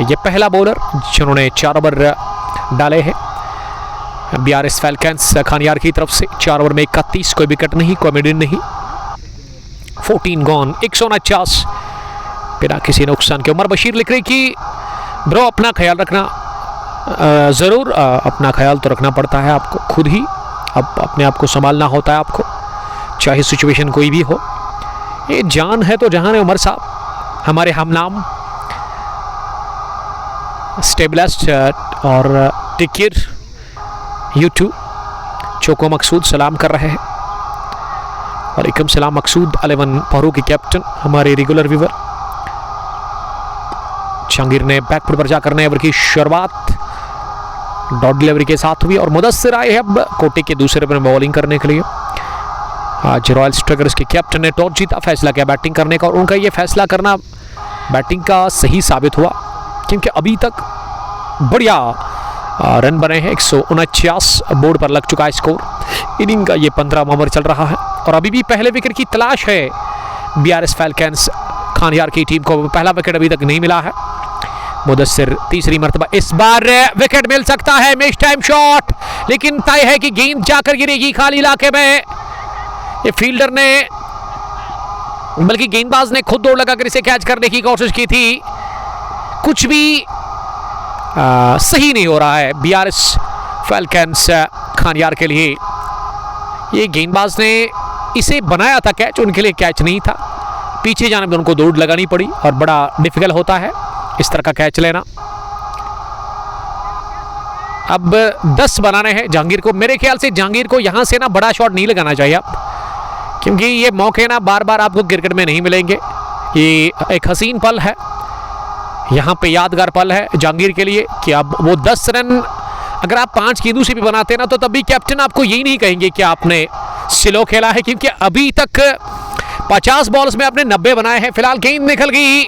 ये पहला बॉलर जिन्होंने 4 ओवर डाले हैं BRS फैल्कन्स खानियार की तरफ से। 4 ओवर में 31, कोई विकेट नहीं, कोई मिडिल नहीं। 14 गॉन, 149 बिना किसी नुकसान के। उमर बशीर लिख रही कि ब्रो अपना ख्याल रखना। ज़रूर अपना ख्याल तो रखना पड़ता है आपको खुद ही, अब अपने आप को संभालना होता है आपको, चाहे सिचुएशन कोई भी हो। ये जान है तो जहान है उमर साहब, हमारे हम नाम स्टेबलेस्ट और टिकिर यूट्यूब चोको मकसूद सलाम कर रहे हैं। वालेकुम सलाम मकसूद 11 पहरू के कैप्टन, हमारे रेगुलर व्यूवर। जहांगीर ने बैकफुट पर जाकर नए ओवर की शुरुआत डॉट डिलीवरी के साथ हुई और मुदस्सिर आए हैं अब कोटे के दूसरे ओवर में बॉलिंग करने के लिए। आज रॉयल स्ट्राइकर्स के कैप्टन ने टॉस जीता, फैसला किया बैटिंग करने का और उनका ये फैसला करना बैटिंग का सही साबित हुआ, क्योंकि अभी तक बढ़िया रन बने हैं। 149 बोर्ड पर लग चुका है स्कोर। इनिंग का ये 15वां ओवर चल रहा है और अभी भी पहले विकेट की तलाश है BRS फैल्कन्स खानियार की टीम को। पहला विकेट अभी तक नहीं मिला है। मुदस्सिर तीसरी मर्तबा, इस बार विकेट मिल सकता है। मिस टाइम शॉट, लेकिन तय है कि गेंद जाकर गिरेगी खाली इलाके में। ये फील्डर ने, बल्कि गेंदबाज ने खुद दौड़ लगाकर इसे कैच करने की कोशिश की थी। कुछ भी सही नहीं हो रहा है BRS फैल्कन्स खानियार के लिए। ये गेंदबाज ने इसे बनाया था कैच, उनके लिए कैच नहीं था। पीछे जाने में उनको दौड़ लगानी पड़ी और बड़ा डिफिकल्ट होता है इस तरह का कैच लेना। अब 10 बनाने हैं जहांगीर को। मेरे ख्याल से जहांगीर को यहां से ना बड़ा शॉट नहीं लगाना चाहिए आप, क्योंकि ये मौके ना बार बार आपको क्रिकेट में नहीं मिलेंगे। ये एक हसीन पल है, यहाँ पे यादगार पल है जहांगीर के लिए कि अब वो 10 रन अगर आप 5 गेंदों से भी बनाते ना तो तब भी कैप्टन आपको यही नहीं कहेंगे कि आपने स्लो खेला है, क्योंकि अभी तक 50 बॉल्स में आपने 90 बनाए हैं। फिलहाल गेंद निकल गई,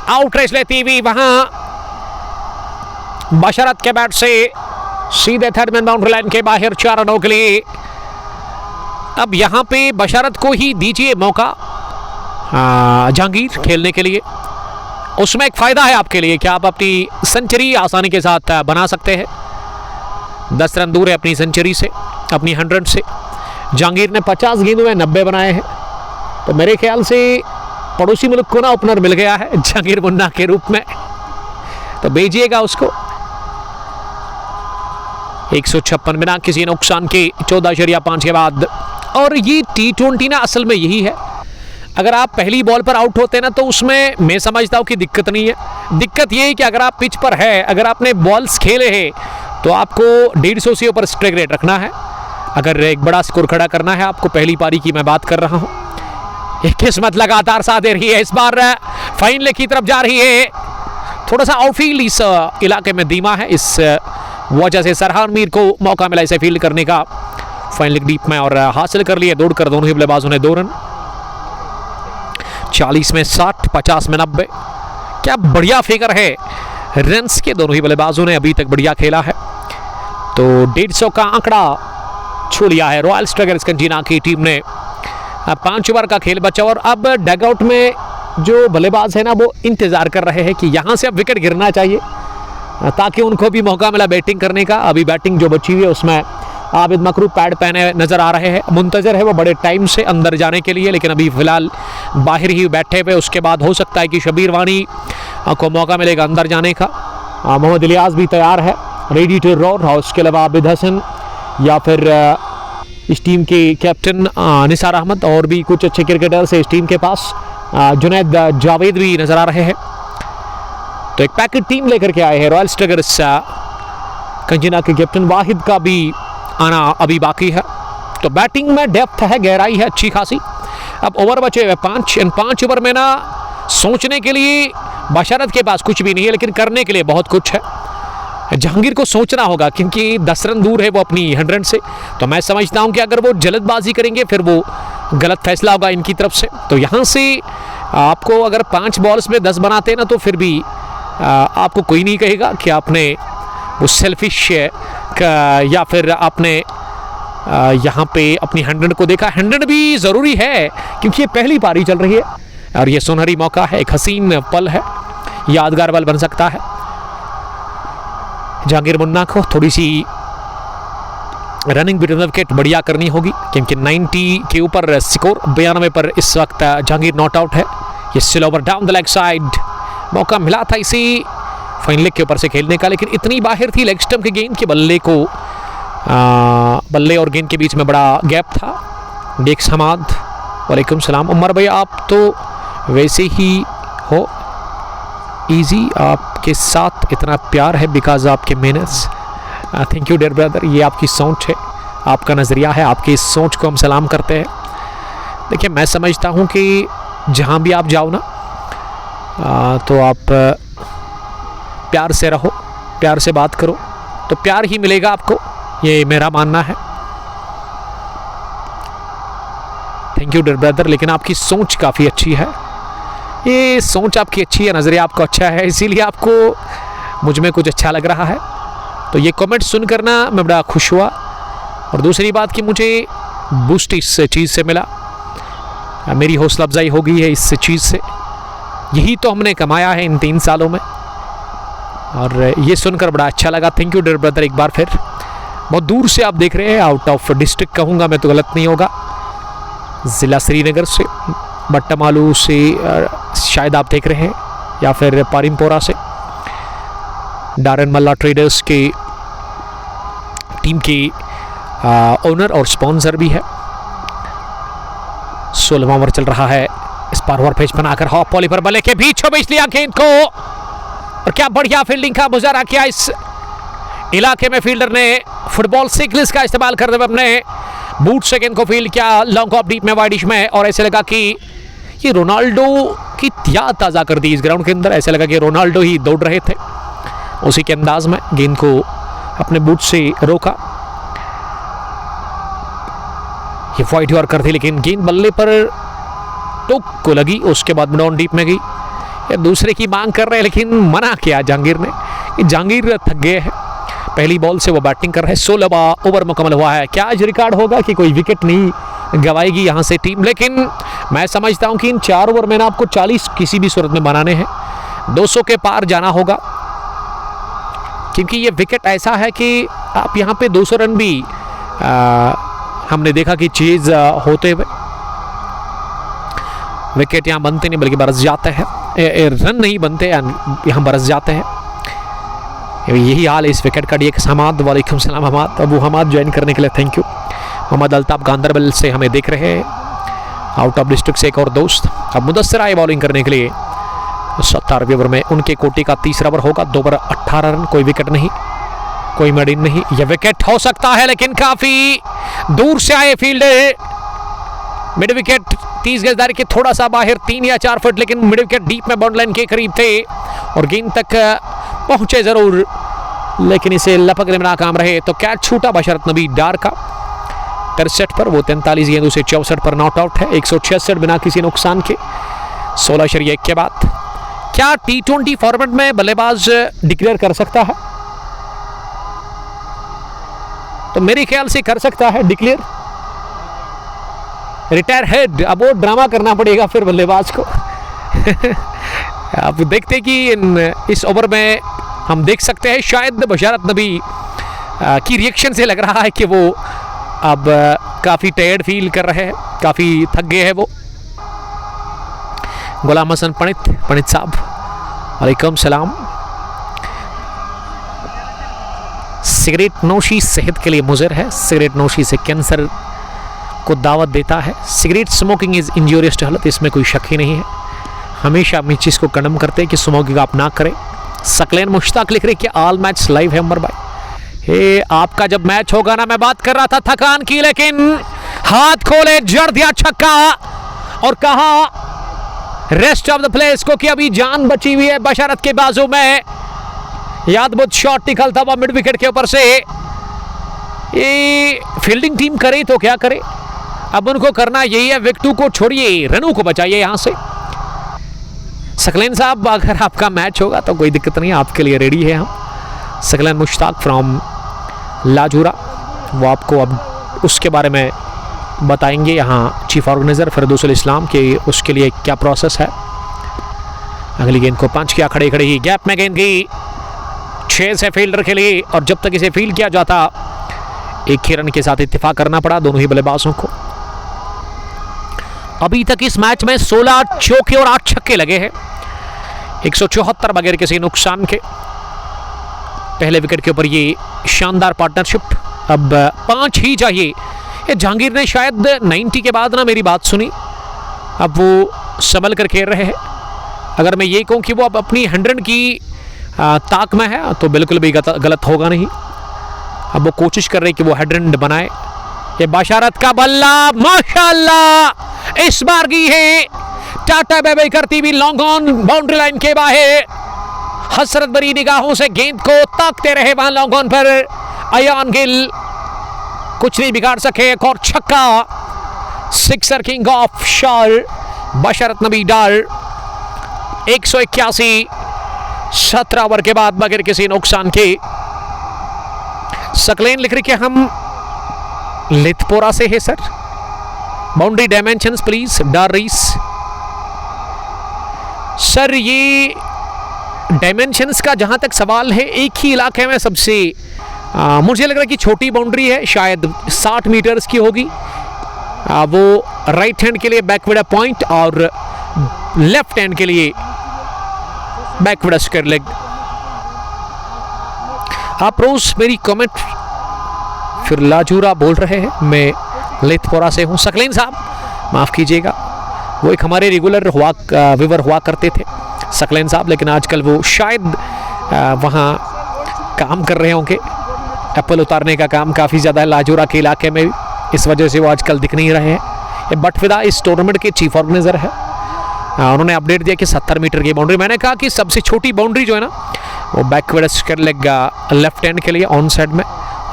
आउट रेस लेती हुई वहां बशरत के बैट से सीधे थर्ड मैन बाउंड्री लाइन के बाहर 4 रनों के लिए। अब यहां पे बशरत को ही दीजिए मौका जहांगीर खेलने के लिए। उसमें एक फायदा है आपके लिए कि आप अपनी सेंचुरी आसानी के साथ बना सकते हैं। 10 रन दूर है अपनी सेंचुरी से, अपनी 100 से। जहांगीर ने 50 गेंदों में 90 बनाए हैं, तो मेरे ख्याल से पड़ोसी मुल्क को ना ओपनर मिल गया है जहांगीर मुन्ना के रूप में, तो भेजिएगा उसको। 156 बिना किसी नुकसान के 14.5 के बाद। और ये T20 ना असल में यही है, अगर आप पहली बॉल पर आउट होते ना तो उसमें मैं समझता हूँ कि दिक्कत नहीं है। दिक्कत ये है कि अगर आप पिच पर है, अगर आपने बॉल्स खेले हैं तो आपको 150 से ऊपर स्ट्राइक रेट रखना है। अगर एक बड़ा स्कोर खड़ा करना है आपको, पहली पारी की मैं बात कर रहा हूँ। एक किस्मत लगातार साथ दे रही है, इस बार फाइनल की तरफ जा रही है। थोड़ा सा आउटफील्ड इस इलाके में धीमा है, इस वजह से सरहान मीर को मौका मिला इसे फील्ड करने का फाइनल डीप में और हासिल कर लिए। दौड़कर दोनों ही बल्लेबाजों ने 2 रन। 40 में 60, 50 में 90। क्या बढ़िया फिगर है रन्स के, दोनों ही बल्लेबाजों ने अभी तक बढ़िया खेला है। तो 150 का आंकड़ा छू लिया है रॉयल स्ट्राइकर्स कंजीना की टीम ने। 5 ओवर का खेल बचा और अब डगआउट में जो बल्लेबाज है ना वो इंतजार कर रहे हैं कि यहां से अब विकेट गिरना चाहिए ताकि उनको भी मौका मिला बैटिंग करने का। अभी बैटिंग जो बची हुई है उसमें आबिद मकरूब पैड पहने नजर आ रहे हैं, मुंतजर है वो बड़े टाइम से अंदर जाने के लिए, लेकिन अभी फिलहाल बाहर ही बैठे हुए। उसके बाद हो सकता है कि शबीर वानी को मौका मिलेगा अंदर जाने का। मोहम्मद इलियास भी तैयार है, रेडी टू रोल। और उसके अलावा आबिद हसन या फिर इस टीम के कैप्टन निसार अहमद और भी कुछ अच्छे क्रिकेटर्स है इस टीम के पास। जुनैद जावेद भी नजर आ रहे हैं। तो एक पैकेट टीम लेकर के आए हैं रॉयल स्ट्राइकर्स कंजीना के कैप्टन। वाहिद का भी आना अभी बाकी है। तो बैटिंग में डेप्थ है, गहराई है अच्छी खासी। अब ओवर बचे हुए 5, इन 5 ओवर में ना सोचने के लिए बशरत के पास कुछ भी नहीं है, लेकिन करने के लिए बहुत कुछ है। जहांगीर को सोचना होगा क्योंकि 10 रन दूर है वो अपनी 100 से। तो मैं समझता हूं कि अगर वो जल्दबाजी करेंगे फिर वो गलत फैसला होगा इनकी तरफ से। तो यहाँ से आपको अगर 5 बॉल्स में 10 बनाते हैं ना तो फिर भी आपको कोई नहीं कहेगा कि आपने वो सेल्फिश या फिर आपने यहाँ पे अपनी 100 को देखा। 100 भी ज़रूरी है क्योंकि ये पहली पारी चल रही है और ये सुनहरी मौका है, एक हसीन पल है, यादगार पल बन सकता है। जहांगीर मुन्ना को थोड़ी सी रनिंग बिटवीन द विकेट बढ़िया करनी होगी क्योंकि 90 के ऊपर स्कोर, 92 पर इस वक्त जहांगीर नॉट आउट है। ये still over down the leg side, मौका मिला था इसी फाइन लेग के ऊपर से खेलने का, लेकिन इतनी बाहर थी लेग स्टंप के गेंद के बल्ले और गेंद के बीच में बड़ा गैप था। डेक्स हमाद, वालेकुम सलाम। उमर भाई आप तो वैसे ही हो, इजी आपके साथ इतना प्यार है बिकॉज आपके मेहनत। थैंक यू डियर ब्रदर, ये आपकी सोच है, आपका नज़रिया है, आपकी इस सोच को हम सलाम करते हैं। देखिए मैं समझता हूँ कि जहाँ भी आप जाओ ना तो आप प्यार से रहो, प्यार से बात करो तो प्यार ही मिलेगा आपको, ये मेरा मानना है। थैंक यू डियर ब्रदर, लेकिन आपकी सोच काफ़ी अच्छी है, ये सोच आपकी अच्छी है, नज़रिया आपको अच्छा है, इसीलिए आपको मुझ में कुछ अच्छा लग रहा है। तो ये कमेंट सुनकर ना मैं बड़ा खुश हुआ। और दूसरी बात कि मुझे बूस्ट इस चीज़ से मिला, मेरी हौसला अफजाई हो गई है इस चीज़ से, यही तो हमने कमाया है इन 3 सालों में और ये सुनकर बड़ा अच्छा लगा। थैंक यू डियर ब्रदर, एक बार फिर बहुत दूर से आप देख रहे हैं, आउट ऑफ डिस्ट्रिक्ट कहूँगा मैं तो गलत नहीं होगा, ज़िला श्रीनगर से, बट्टामालू से शायद आप देख रहे हैं या फिर पारिमपोरा से। डारन मल्ला ट्रेडर्स के टीम के ओनर और स्पॉन्सर भी है। 16वां ओवर चल रहा है, इस पर ओवर पेज बनाकर हॉप पॉली पर बल्ले के बीचों बीच लिया गेंद को और क्या बढ़िया फील्डिंग का मुजाहरा किया इस इलाके में। फील्डर ने फुटबॉल सिग्नल्स का इस्तेमाल करते हुए अपने बूट से गेंद को फील्ड किया लॉन्ग ऑफ डीप में, वाइडिश में, और ऐसे लगा कि ये रोनाल्डो की याद ताज़ा कर दी इस ग्राउंड के अंदर। ऐसे लगा कि रोनाल्डो ही दौड़ रहे थे, उसी के अंदाज में गेंद को अपने बूट से रोका। ये वाइड ओवर कर दी लेकिन गेंद बल्ले पर टोक को लगी, उसके बाद डाउन डीप में गई। ये दूसरे की मांग कर रहे हैं लेकिन मना किया जहांगीर ने। जहांगीर थक गए हैं, पहली बॉल से वो बैटिंग कर रहे हैं। 16वां ओवर मुकम्मल हुआ है, क्या आज रिकॉर्ड होगा कि कोई विकेट नहीं गंवाएगी यहाँ से टीम, लेकिन मैं समझता हूँ कि इन 4 ओवर में ना आपको 40 किसी भी सूरत में बनाने हैं, 200 के पार जाना होगा क्योंकि ये विकेट ऐसा है कि आप यहाँ पे 200 रन भी हमने देखा कि चीज़ होते हुए विकेट यहाँ बनते नहीं बल्कि बरस जाते हैं, रन नहीं बनते यहाँ बरस जाते हैं। यही हाल है इस विकेट का। डीएक्स हमाद, वालेकुम सलाम हमाद, अबू हमाद ज्वाइन करने के लिए थैंक यू। मोहम्मद अल्ताफ गांधरबल से हमें देख रहे हैं, आउट ऑफ डिस्ट्रिक्ट से एक और दोस्त। अब मुदस्सिर आए बॉलिंग करने के लिए 17वें ओवर में, उनके कोटी का 3रा ओवर होगा, 2 ओवर 18 रन, कोई विकेट नहीं, कोई मेडिन नहीं। यह विकेट हो सकता है लेकिन काफ़ी दूर से आए फील्डर, मिड विकेट 30 गजदारी के थोड़ा सा बाहर 3 या 4 फुट, लेकिन मिड विकेट डीप में बाउंड लाइन के करीब थे और गेंद तक पहुंचे जरूर लेकिन इसे लपकने में नाकाम रहे। तो कैच छूटा बशरत नबी डार का 63 पर, वो 43 गेंदों से 64 पर नॉट आउट है, 166 बिना किसी नुकसान के 16-1 के बाद। क्या T20 फॉर्मेट में बल्लेबाज डिक्लेयर कर सकता है? तो मेरे ख्याल से कर सकता है डिक्लेयर, रिटायर हेड। अब वो ड्रामा करना पड़ेगा फिर बल्लेबाज को। आप देखते कि इस ओवर में हम देख सकते हैं शायद बशरत नबी की रिएक्शन से लग रहा है कि वो अब काफ़ी टायर्ड फील कर रहे हैं, काफ़ी थक गए हैं वो। गुलाम हसन पंडित साहब, वालेकुम सलाम। सिगरेट नोशी सेहत के लिए मुज़र है, सिगरेट नोशी से कैंसर को दावत देता है। Cigarette smoking is injurious to health, इसमें कोई शक ही नहीं है। हमेशा हम इस चीज़ को कंडम करते हैं कि स्मोकिंग आप ना करें। सकलैन मुश्ताक लिख रहे कि ऑल मैच लाइव है उमर भाई, हे आपका जब मैच होगा ना, मैं बात कर रहा था थकान की, लेकिन हाथ खोले जड़ दिया छक्का और कहा रेस्ट ऑफ द प्लेस को कि अभी जान बची हुई है बशारत के बाजू में। यादबुद्ध शॉट निकलता हुआ मिड विकेट के ऊपर से। ये फील्डिंग टीम करे तो क्या करे, अब उनको करना यही है, विकेटों को छोड़िए, रनों को बचाइए यहां से। सकलैन साहब अगर आपका मैच होगा तो कोई दिक्कत नहीं, आपके लिए रेडी है हम। सकलैन मुश्ताक फ्रॉम लाजूरा, वो आपको अब उसके बारे में बताएंगे यहाँ चीफ ऑर्गेनाइजर फिरदौसुल इस्लाम के उसके लिए क्या प्रोसेस है। अगली गेंद को पंच किया, खड़े खड़े ही गैप में गेंद गई 6 से फील्डर के लिए, और जब तक इसे फील्ड किया जाता एक ही रन के साथ इत्तेफाक करना पड़ा दोनों ही बल्लेबाजों को। अभी तक इस मैच में 16 चौके और 8 छक्के लगे हैं, 174 बगैर किसी नुकसान के। पहले विकेट के ऊपर ये शानदार पार्टनरशिप, अब 5 ही चाहिए। ये जहांगीर ने शायद 90 के बाद ना मेरी बात सुनी, अब वो संभल कर खेल रहे हैं। अगर मैं ये कहूँ कि वो अब अपनी 100 की ताक में है तो बिल्कुल भी गलत होगा नहीं। अब वो कोशिश कर रहे कि वो 100 बनाए। ये बशारत का बल्ला माशाल्लाह इस बार की है, टाटा बाय करती हुई लॉन्ग ऑन बाउंड्री लाइन के बाहर। हसरत भरी निगाहों से गेंद को ताकते रहे वहां लॉन्ग ऑन पर अयान गिल, कुछ नहीं बिगाड़ सके। एक और छक्का, sixer king of shawl Basharat Nabi Dar. 181 17 over के बाद बगैर किसी नुकसान के। सकलैन लिख रही कि हम लिथपोरा से है sir, boundary dimensions please Dar Rais. Sir ये डायमेंशंस का जहां तक सवाल है, एक ही इलाके में सबसे मुझे लग रहा है कि छोटी बाउंड्री है, शायद 60 मीटर्स की होगी। वो राइट हैंड के लिए बैकवर्ड पॉइंट और लेफ्ट हैंड के लिए बैकवर्ड स्क्वायर लेग। आप रोज मेरी कमेंट फिर लाजूरा बोल रहे हैं, मैं लिथपोरा से हूँ। सकलैन साहब माफ़ कीजिएगा, वो एक हमारे रेगुलर व्यूअर हुआ करते थे सकलैन साहब, लेकिन आजकल वो शायद वहाँ काम कर रहे होंगे। एप्पल उतारने का काम काफ़ी ज़्यादा है लाजूरा के इलाके में, इस वजह से वो आजकल दिख नहीं रहे हैं। ये बटफिदा इस टूर्नामेंट के चीफ ऑर्गेनाइजर है, उन्होंने अपडेट दिया कि 70 मीटर की बाउंड्री। मैंने कहा कि सबसे छोटी बाउंड्री जो है ना वो backward square leg left hand के लिए ऑन साइड में,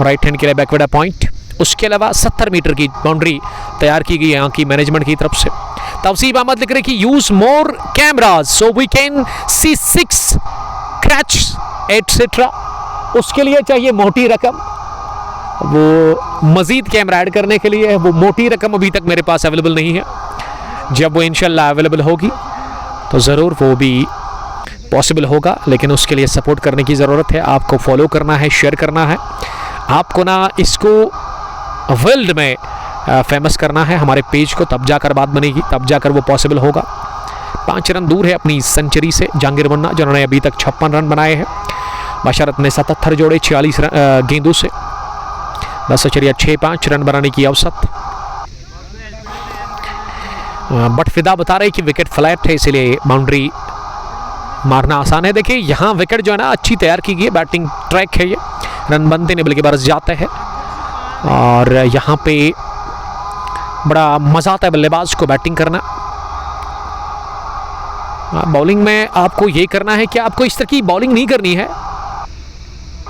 राइट हैंड के लिए बैकवर्ड पॉइंट। उसके अलावा 70 मीटर की बाउंड्री तैयार की गई यहाँ की मैनेजमेंट की तरफ से। तवसीब अहमद लिख रहे कि use more cameras so we can see 6 catch et cetera. उसके लिए चाहिए मोटी रकम, वो मजीद कैमरा ऐड करने के लिए वो मोटी रकम अभी तक मेरे पास अवेलेबल नहीं है। जब वो इंशाल्लाह अवेलेबल होगी तो ज़रूर वो भी पॉसिबल होगा, लेकिन उसके लिए सपोर्ट करने की ज़रूरत है। आपको फॉलो करना है, शेयर करना है, आपको ना इसको वर्ल्ड में फेमस करना है हमारे पेज को, तब जाकर बात बनेगी, तब जाकर वो पॉसिबल होगा। 5 रन दूर है अपनी सेंचुरी से जहांगीर बन्ना, जिन्होंने अभी तक 56 रन बनाए हैं। बशरत ने 77 जोड़े 46 गेंदों से 10.65 रन बनाने की औसत। बट फिदा बता रहे कि विकेट फ्लैट है, इसलिए बाउंड्री मारना आसान है। देखिए यहाँ विकेट जो है ना अच्छी तैयार की गई है, बैटिंग ट्रैक है, ये रन बनते नहीं बल्कि बरस जाते हैं, और यहाँ पे बड़ा मज़ा आता है बल्लेबाज को बैटिंग करना। बॉलिंग में आपको ये करना है कि आपको इस तरह की बॉलिंग नहीं करनी है,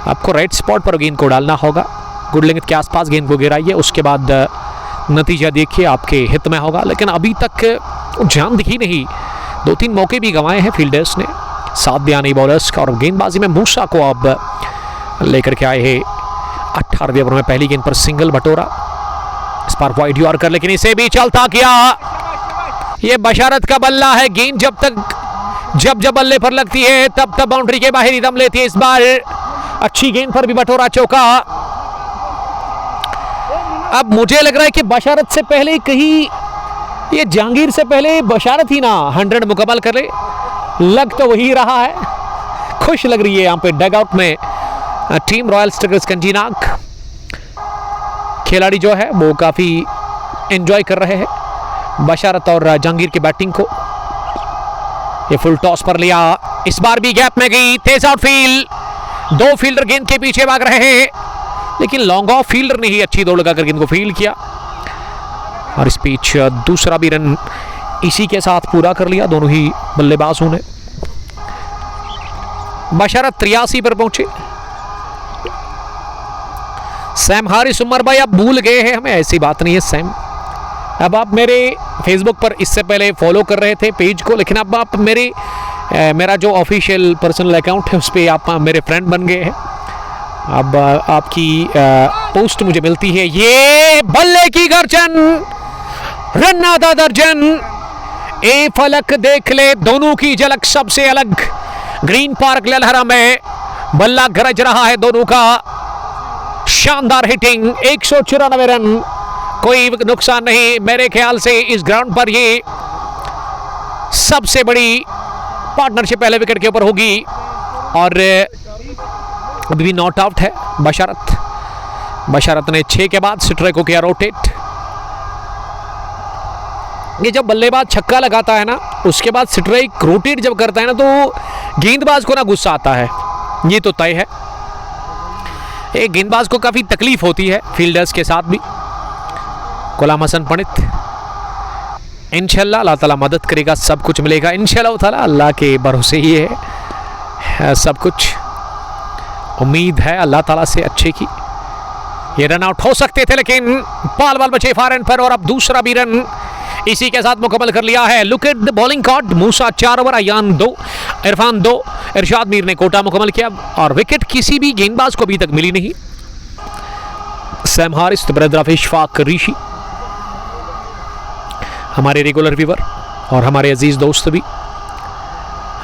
आपको राइट स्पॉट पर गेंद को डालना होगा, गुड लेंथ के आसपास गेंद को गिराइए, उसके बाद नतीजा देखिए आपके हित में होगा। लेकिन अभी तक जान दिखी नहीं, 2-3 मौके भी गंवाए हैं फील्डर्स ने, साथ दिया नहीं बॉलर्स का, और गेंदबाजी में मूसा को अब लेकर के आए हैं 18वें ओवर में। पहली गेंद पर सिंगल बटोरा, इस पर वाइड यॉर्कर, लेकिन इसे भी चलता किया। ये बशारत का बल्ला है, गेंद जब बल्ले पर लगती है तब बाउंड्री के बाहर ही दम लेती है। इस बार अच्छी गेंद पर भी बटोरा चौका। अब मुझे लग रहा है कि बशारत से पहले कहीं ये जहांगीर से पहले बशारत ही ना 100 मुकम्मल कर ले, लग तो वही रहा है। खुश लग रही है यहाँ पे डगआउट में टीम रॉयल स्ट्राइकर्स कंजीनाग। खिलाड़ी जो है वो काफ़ी एंजॉय कर रहे हैं बशारत और जहांगीर की बैटिंग को। ये फुल टॉस पर लिया, इस बार भी गैप में गई, तेज आउटफील्ड, 2 फील्डर गेंद के पीछे भाग रहे हैं। लेकिन लॉन्ग ऑफ फील्डर ने ही अच्छी दौड़ लगा करके इनको फील्ड किया और इस बीच दूसरा भी रन इसी के साथ पूरा कर लिया दोनों ही बल्लेबाजों ने। बशरत 83 पर पहुंचे। सैम हारिस उमर भाई आप भूल गए हैं हमें, ऐसी बात नहीं है सैम। अब आप मेरे फेसबुक पर इससे पहले फॉलो कर रहे थे पेज को, लेकिन अब आप मेरा जो ऑफिशियल पर्सनल अकाउंट है उस पर आप मेरे फ्रेंड बन गए हैं। अब आपकी पोस्ट मुझे मिलती है। ये बल्ले की गर्जन, रन आधा दर्जन, ए फलक देख ले दोनों की झलक सबसे अलग। ग्रीन पार्क ललहरा में बल्ला गरज रहा है दोनों का। शानदार हिटिंग, 194 रन, कोई नुकसान नहीं। मेरे ख्याल से इस ग्राउंड पर ये सबसे बड़ी पार्टनरशिप पहले विकेट के ऊपर होगी और अभी भी नॉट आउट है बशरत ने 6 के बाद स्ट्राइक को किया रोटेट। ये जब बल्लेबाज छक्का लगाता है ना उसके बाद स्ट्राइक रोटेट जब करता है ना तो गेंदबाज को ना गुस्सा आता है, ये तो तय है। एक गेंदबाज को काफी तकलीफ होती है फील्डर्स के साथ भी। गुलाम हसन पंडित, इंशाल्लाह अल्लाह ताला मदद करेगा, सब कुछ मिलेगा इंशाल्लाह ताला। अल्लाह के भरोसे ही है सब कुछ, उम्मीद है अल्लाह ताला से अच्छे की। ये रन आउट हो सकते थे लेकिन बाल बचे फार एंड पर और अब दूसरा भी रन इसी के साथ मुकम्मल कर लिया है। Look at the bowling card, Musa 4 over, Ayan 2, Irfan 2, Irshad Mir ने कोटा मुकम्मल किया और विकेट किसी भी गेंदबाज को अभी तक मिली नहीं। Sam Haris, brother of Ishfaq Rishi, हमारे रेगुलर व्यूवर और हमारे अजीज दोस्त भी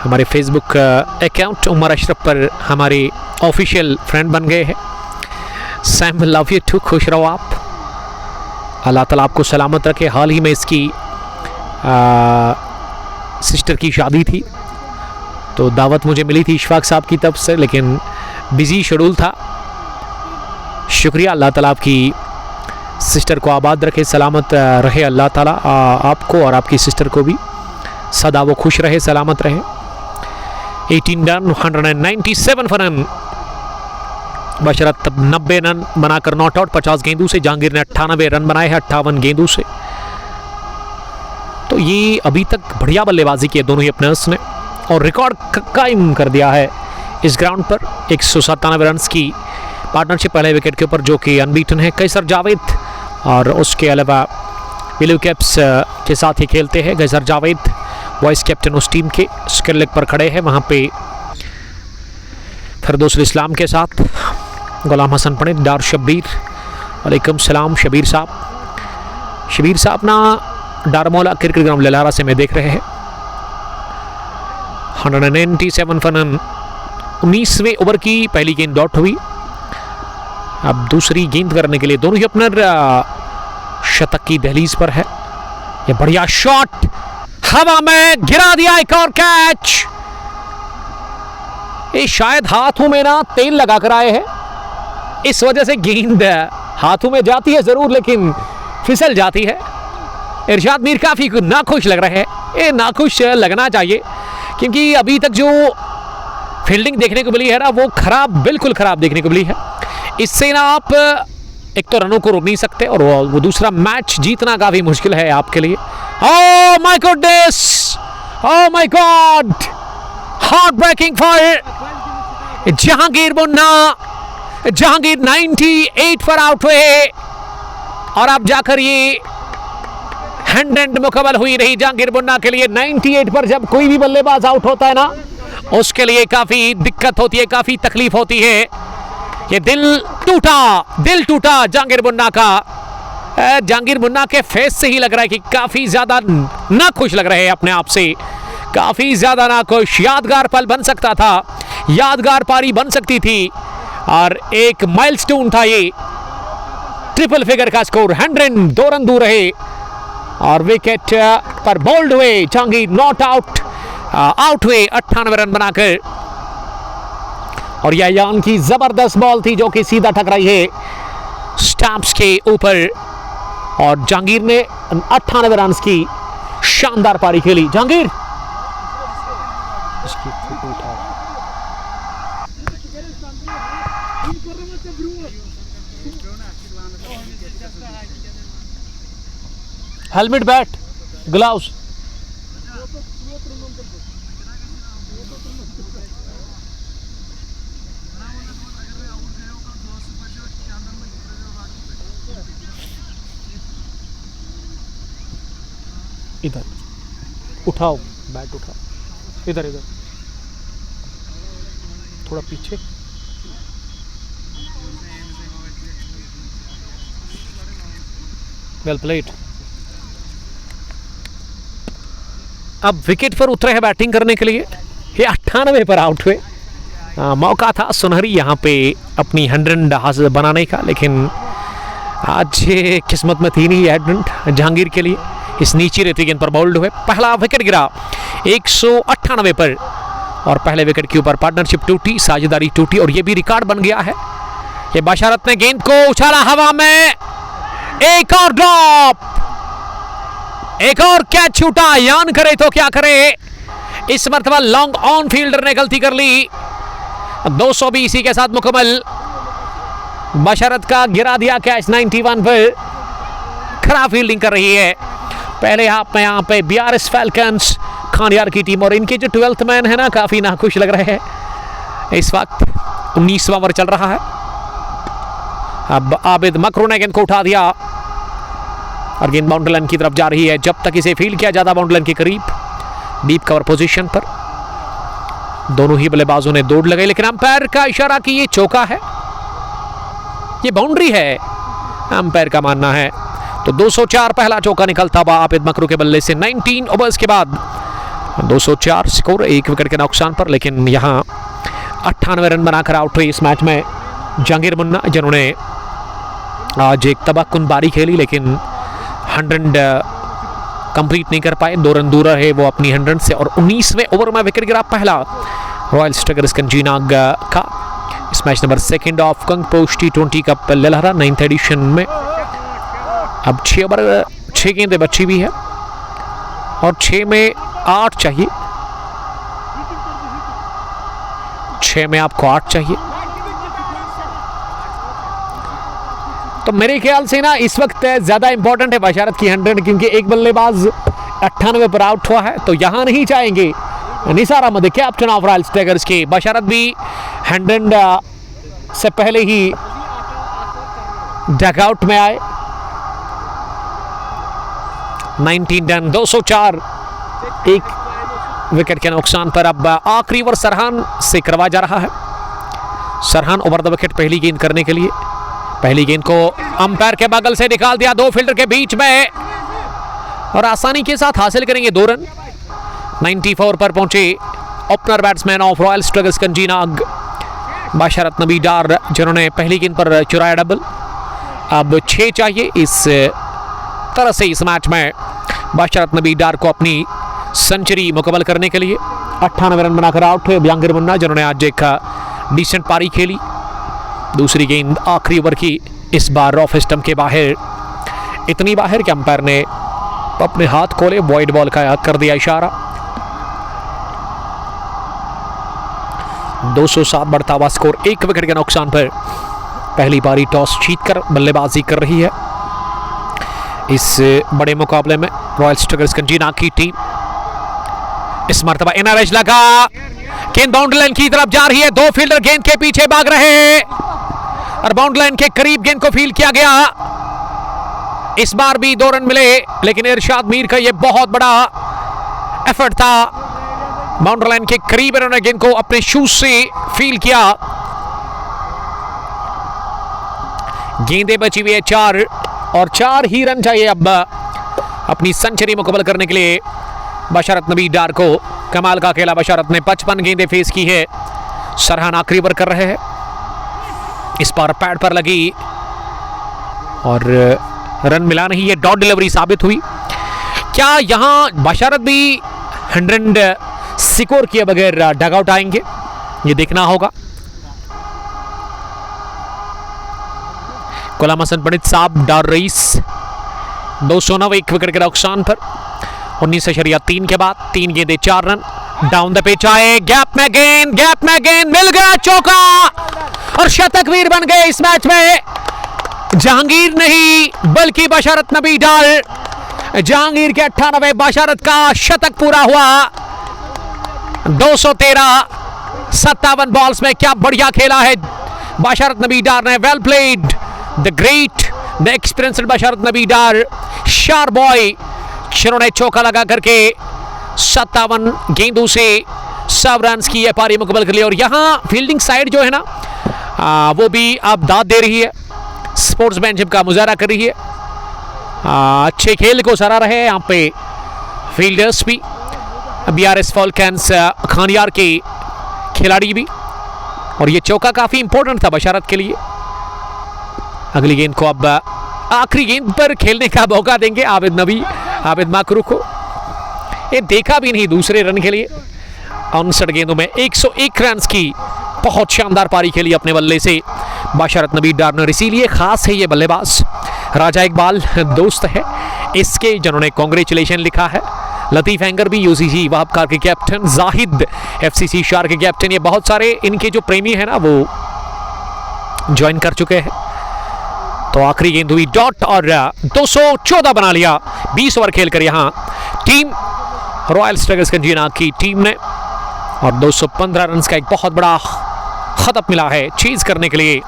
हमारे फेसबुक अकाउंट उमर अशरफ पर हमारे ऑफिशियल फ्रेंड बन गए हैं। सैम लव यू टू, खुश रहो आप, अल्लाह ताला आपको सलामत रखे। हाल ही में इसकी सिस्टर की शादी थी तो दावत मुझे मिली थी इशफाक साहब की तरफ से, लेकिन बिजी शेड्यूल था। शुक्रिया, अल्लाह ताला आपकी सिस्टर को आबाद रखे, सलामत रहे अल्लाह ताला आपको और आपकी सिस्टर को भी, सदा वो खुश रहे, सलामत रहे। 18 रन, 197 रन, बशरत 90 रन बनाकर नॉट आउट 50 गेंदों से। जहांगीर ने 98 रन बनाए हैं 58 गेंदों से। तो ये अभी तक बढ़िया बल्लेबाजी की है दोनों ही अपनर्स ने और रिकॉर्ड कायम कर दिया है इस ग्राउंड पर। 197 रन की पार्टनरशिप पहले विकेट के ऊपर जो कि अनबीटन है। कैसर जावेद और उसके अलावा ब्लू कैप्स के साथ ही खेलते हैं। कैसर जावेद वाइस कैप्टन उस टीम के, स्किल लेग पर खड़े हैं वहाँ पे फिरदौस इस्लाम के साथ। गुलाम हसन पंडित, डार शब्बीर, वालेकुम सलाम शबीर साहब ना डारमोला क्रिकेट ग्राउंड ललारा से मैं देख रहे हैं। 197 रन, 19वें ओवर की पहली गेंद डॉट हुई। अब दूसरी गेंद करने के लिए दोनों ही अपना शतक की दहलीज पर है। ये बढ़िया शॉट हवा में गिरा दिया, एक और कैच। ये शायद हाथों में ना तेल लगा कर आए हैं, इस वजह से गेंद हाथों में जाती है जरूर लेकिन फिसल जाती है। इरशाद मीर काफी नाखुश लग रहे हैं, ये नाखुश लगना चाहिए क्योंकि अभी तक जो फील्डिंग देखने को मिली है ना वो खराब, बिल्कुल खराब देखने को मिली है। इससे ना आप एक तो रनों को रोक नहीं सकते और वो दूसरा मैच जीतना काफी मुश्किल है आपके लिए। Oh my goodness, oh my God, heart breaking for Jahangir Munna. Jahangir 98 पर आउट हुए और अब जाकर ये 100 मुकम्मल हुई रही जहांगीर मुन्ना के लिए। 98 पर जब कोई भी बल्लेबाज आउट होता है ना उसके लिए काफी दिक्कत होती है, काफी तकलीफ होती है। ये दिल टूटा जहांगीर मुन्ना का। जहांगीर मुन्ना के फेस से ही लग रहा है कि काफी ज्यादा नाखुश लग रहे हैं अपने आप से, काफी ज्यादा नाखुश। यादगार पल बन सकता था, यादगार पारी बन सकती थी और एक माइलस्टोन था ये। ट्रिपल फिगर का स्कोर, 102 रन दूर रहे और विकेट पर बोल्ड हुए जहांगीर, नॉट आउट हुए 98 रन बनाकर। और यह यान की जबरदस्त बॉल थी जो कि सीधा टकराई है स्टैम्प्स के ऊपर और जहांगीर ने 98 रन की शानदार पारी खेली। Jahangir helmet, bat, gloves. इधर उठाओ, बैट उठाओ, इधर इधर थोड़ा पीछे। Well played. अब विकेट पर उतरे हैं बैटिंग करने के लिए। ये 98 पर आउट हुए। मौका था सुनहरी यहाँ पे अपनी 100 हासिल बनाने का, लेकिन आज ये किस्मत में थी नहीं एडमंड जहांगीर के लिए। इस नीची रेती गेंद पर बाउल्ड हुए। पहला विकेट गिरा 198 पर और पहले विकेट के ऊपर पार्टनरशिप टूटी, साझेदारी टूटी और ये भी रिकॉर्ड बन गया है। ये बशारत ने गेंद को उछाला हवा में, एक और ड्रॉप, एक और कैच छूटा। यान करे तो क्या करे, इस मर्तबा लॉन्ग ऑन फील्डर ने गलती कर ली। 220 इसी के साथ मुकम्मल। बशारत का गिरा दिया कैच 91 पर। खराब फील्डिंग कर रही है। पहले हाफ में यहाँ पे BRS फैल्कन्स खानियार की टीम और इनके जो 12th मैन है ना, काफी नाखुश लग रहे हैं। इस वक्त 19वां ओवर चल रहा है। अब आबिद मकरू ने गेंद को उठा दिया और गेंद बाउंड्री लाइन की तरफ जा रही है। जब तक इसे फील्ड किया जाता बाउंड्री लाइन के करीब, डीप कवर पोजीशन पर दोनों ही बल्लेबाजों ने दौड़ लगाई, लेकिन अंपायर का इशारा कि ये चौका है, ये बाउंड्री है, अंपायर का मानना है। तो 204 पहला चौका निकलता हुआ आबिद मकरू के बल्ले से 19 ओवर्स के बाद 204 स्कोर, 1 विकेट के नुकसान पर। लेकिन यहाँ 98 रन बनाकर आउट हुई इस मैच में जहांगीर मुन्ना, जिन्होंने आज एक तबाहकुन बारी खेली लेकिन 100 कंप्लीट नहीं कर पाए। 2 रन दूर रहे वो अपनी 100 से और 19वें ओवर में विकेट गिरा पहला रॉयल स्ट्राइकर्स कंजीनाग का। इस match number 2 of Kangposh T20 cup Lalhara 9th edition में। अब 6 ओवर 6 गेंदें बची भी है और 6 में 8 चाहिए, 6 में आपको 8 चाहिए। तो मेरे ख्याल से ना इस वक्त ज्यादा इंपॉर्टेंट है बशारत की 100, क्योंकि एक बल्लेबाज 98 पर आउट हुआ है, तो यहां नहीं चाहेंगे Nisar Ahmad captain of Royal Strikers के। बशारत भी 100 से पहले ही डगआउट में आए। 19 रन 204, 1 विकेट के नुकसान पर। अब आखिरी ओवर सरहान से करवा जा रहा है। सरहान ओवर द विकेट पहली गेंद करने के लिए। पहली गेंद को अंपायर के बगल से निकाल दिया 2 फील्डर के बीच में और आसानी के साथ हासिल करेंगे 2 रन। 94 पर पहुंचे opener batsman of Royal Strikers Kanjinag Basharat Nabi Dar, जिन्होंने पहली गेंद पर चुराया डबल। अब 6 चाहिए। इस तरह से इस मैच में बशारत नबी डार को अपनी सेंचुरी मुकम्मल करने के लिए 98 रन बनाकर आउट हुए जहांगीर मुन्ना, जिन्होंने आज एक डिसेंट पारी खेली। दूसरी गेंद आखिरी ओवर की, इस बार ऑफ स्टंप के बाहर, इतनी बाहर कि अंपायर ने अपने हाथ खोले, वॉइड बॉल का कर दिया इशारा। 207 बढ़ता हुआ स्कोर, 1 विकेट के नुकसान पर। पहली बारी टॉस जीतकर बल्लेबाजी कर रही है इस बड़े मुकाबले में रॉयल स्ट्राइकर्स कंजीनाग की टीम। इस मर्तबा इनर एज लगा, गेंद बाउंड्री लाइन की तरफ जा रही है। 2 फील्डर गेंद के पीछे भाग रहे हैं और बाउंड्री लाइन के करीब गेंद को फील्ड किया गया। इस बार भी 2 रन मिले, लेकिन इरशाद मीर का यह बहुत बड़ा एफर्ट था। बाउंड्री लाइन के करीब इन्होंने गेंद को अपने शूज से फील्ड किया। गेंदें बची हुई है 4 और 4 ही रन चाहिए अब अपनी सेंचुरी मुकम्मल करने के लिए बशारत नबी डार को। कमाल का अकेला बशारत ने 55 गेंदें फेस की है। सरहान आखिरी ओवर कर रहे हैं। इस बार पैड पर लगी और रन मिला नहीं, ये डॉट डिलीवरी साबित हुई। क्या यहां बशारत भी 100 स्कोर किए बगैर डगआउट आएंगे, ये देखना होगा। गुलाम हसन पंडित साहब डार रईस 209, 1 विकेट के नुकसान पर। 19.3 के बाद 3 गेंदें 4 रन। डाउन द पिच आए, गैप में गेंद मिल गया, चौका और शतक वीर बन गए इस मैच में जहांगीर नहीं बल्कि बशारत नबी डार। जहांगीर के 98, बशारत का शतक पूरा हुआ। 213 57 बॉल्स में क्या बढ़िया खेला है बशारत नबी डार ने। Well played, the great, the experienced Basharat Nabi Dar, शार बॉय, जिन्होंने चौका लगा करके 57 गेंदों से 100 रन की यह पारी मुकम्मल कर ली। और यहां फील्डिंग साइड जो है ना वो भी अब दाद दे रही है, स्पोर्ट्समैनशिप का मुजाहरा कर रही है। अच्छे खेल को सराह रहे हैं यहाँ पे फील्डर्स भी, BRS फॉल्कन्स खानियार के खिलाड़ी भी। और ये चौका काफी इंपॉर्टेंट था बशारत के लिए। अगली गेंद को अब आखिरी गेंद पर खेलने का मौका देंगे आबिद नबी, आबिद माकरू को। ये देखा भी नहीं दूसरे रन के लिए। 59 गेंदों में 101 रन की बहुत शानदार पारी खेली अपने बल्ले से बशारत नबी डार ने। इसीलिए खास है ये बल्लेबाज, राजा इकबाल दोस्त है इसके, जिन्होंने कांग्रेचुलेशन लिखा है। लतीफ हैंगर भी UCC वहाबकार के कैप्टन, जाहिद FCC शार के कैप्टन, ये बहुत सारे इनके जो प्रेमी हैं ना वो ज्वाइन कर चुके हैं। तो आखिरी गेंद हुई डॉट और 214 बना लिया 20 ओवर खेलकर यहाँ टीम रॉयल स्ट्राइकर्स कंजीना की टीम ने। और 215 रन का एक बहुत बड़ा खतम मिला है चीज करने के लिए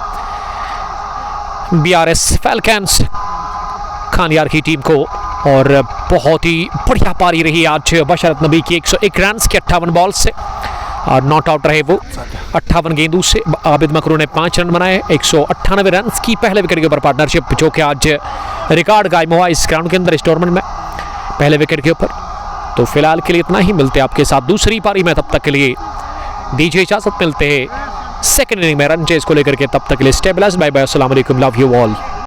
BRS फॉल्कन्स खानियार की टीम को। और बहुत ही बढ़िया पारी रही आज बशारत नबी की 101 रन के 58 बॉल से, और नॉट आउट रहे वो 58 गेंदों से। आबिद मकरू ने 5 रन बनाए 198 रन की पहले विकेट के ऊपर पार्टनरशिप, जो कि आज रिकॉर्ड कायम हुआ इस ग्राउंड के अंदर इस टूर्नामेंट में पहले विकेट के ऊपर। तो फिलहाल के लिए इतना ही, मिलते हैं आपके साथ दूसरी पारी में, तब तक के लिए दीजिए इजाजत। मिलते हैं सेकंड इनिंग में रन चेज को लेकर के, तब तक के लिए स्टे ब्लेस्ड, बाय बाय, अस्सलाम वालेकुम, लव यू ऑल।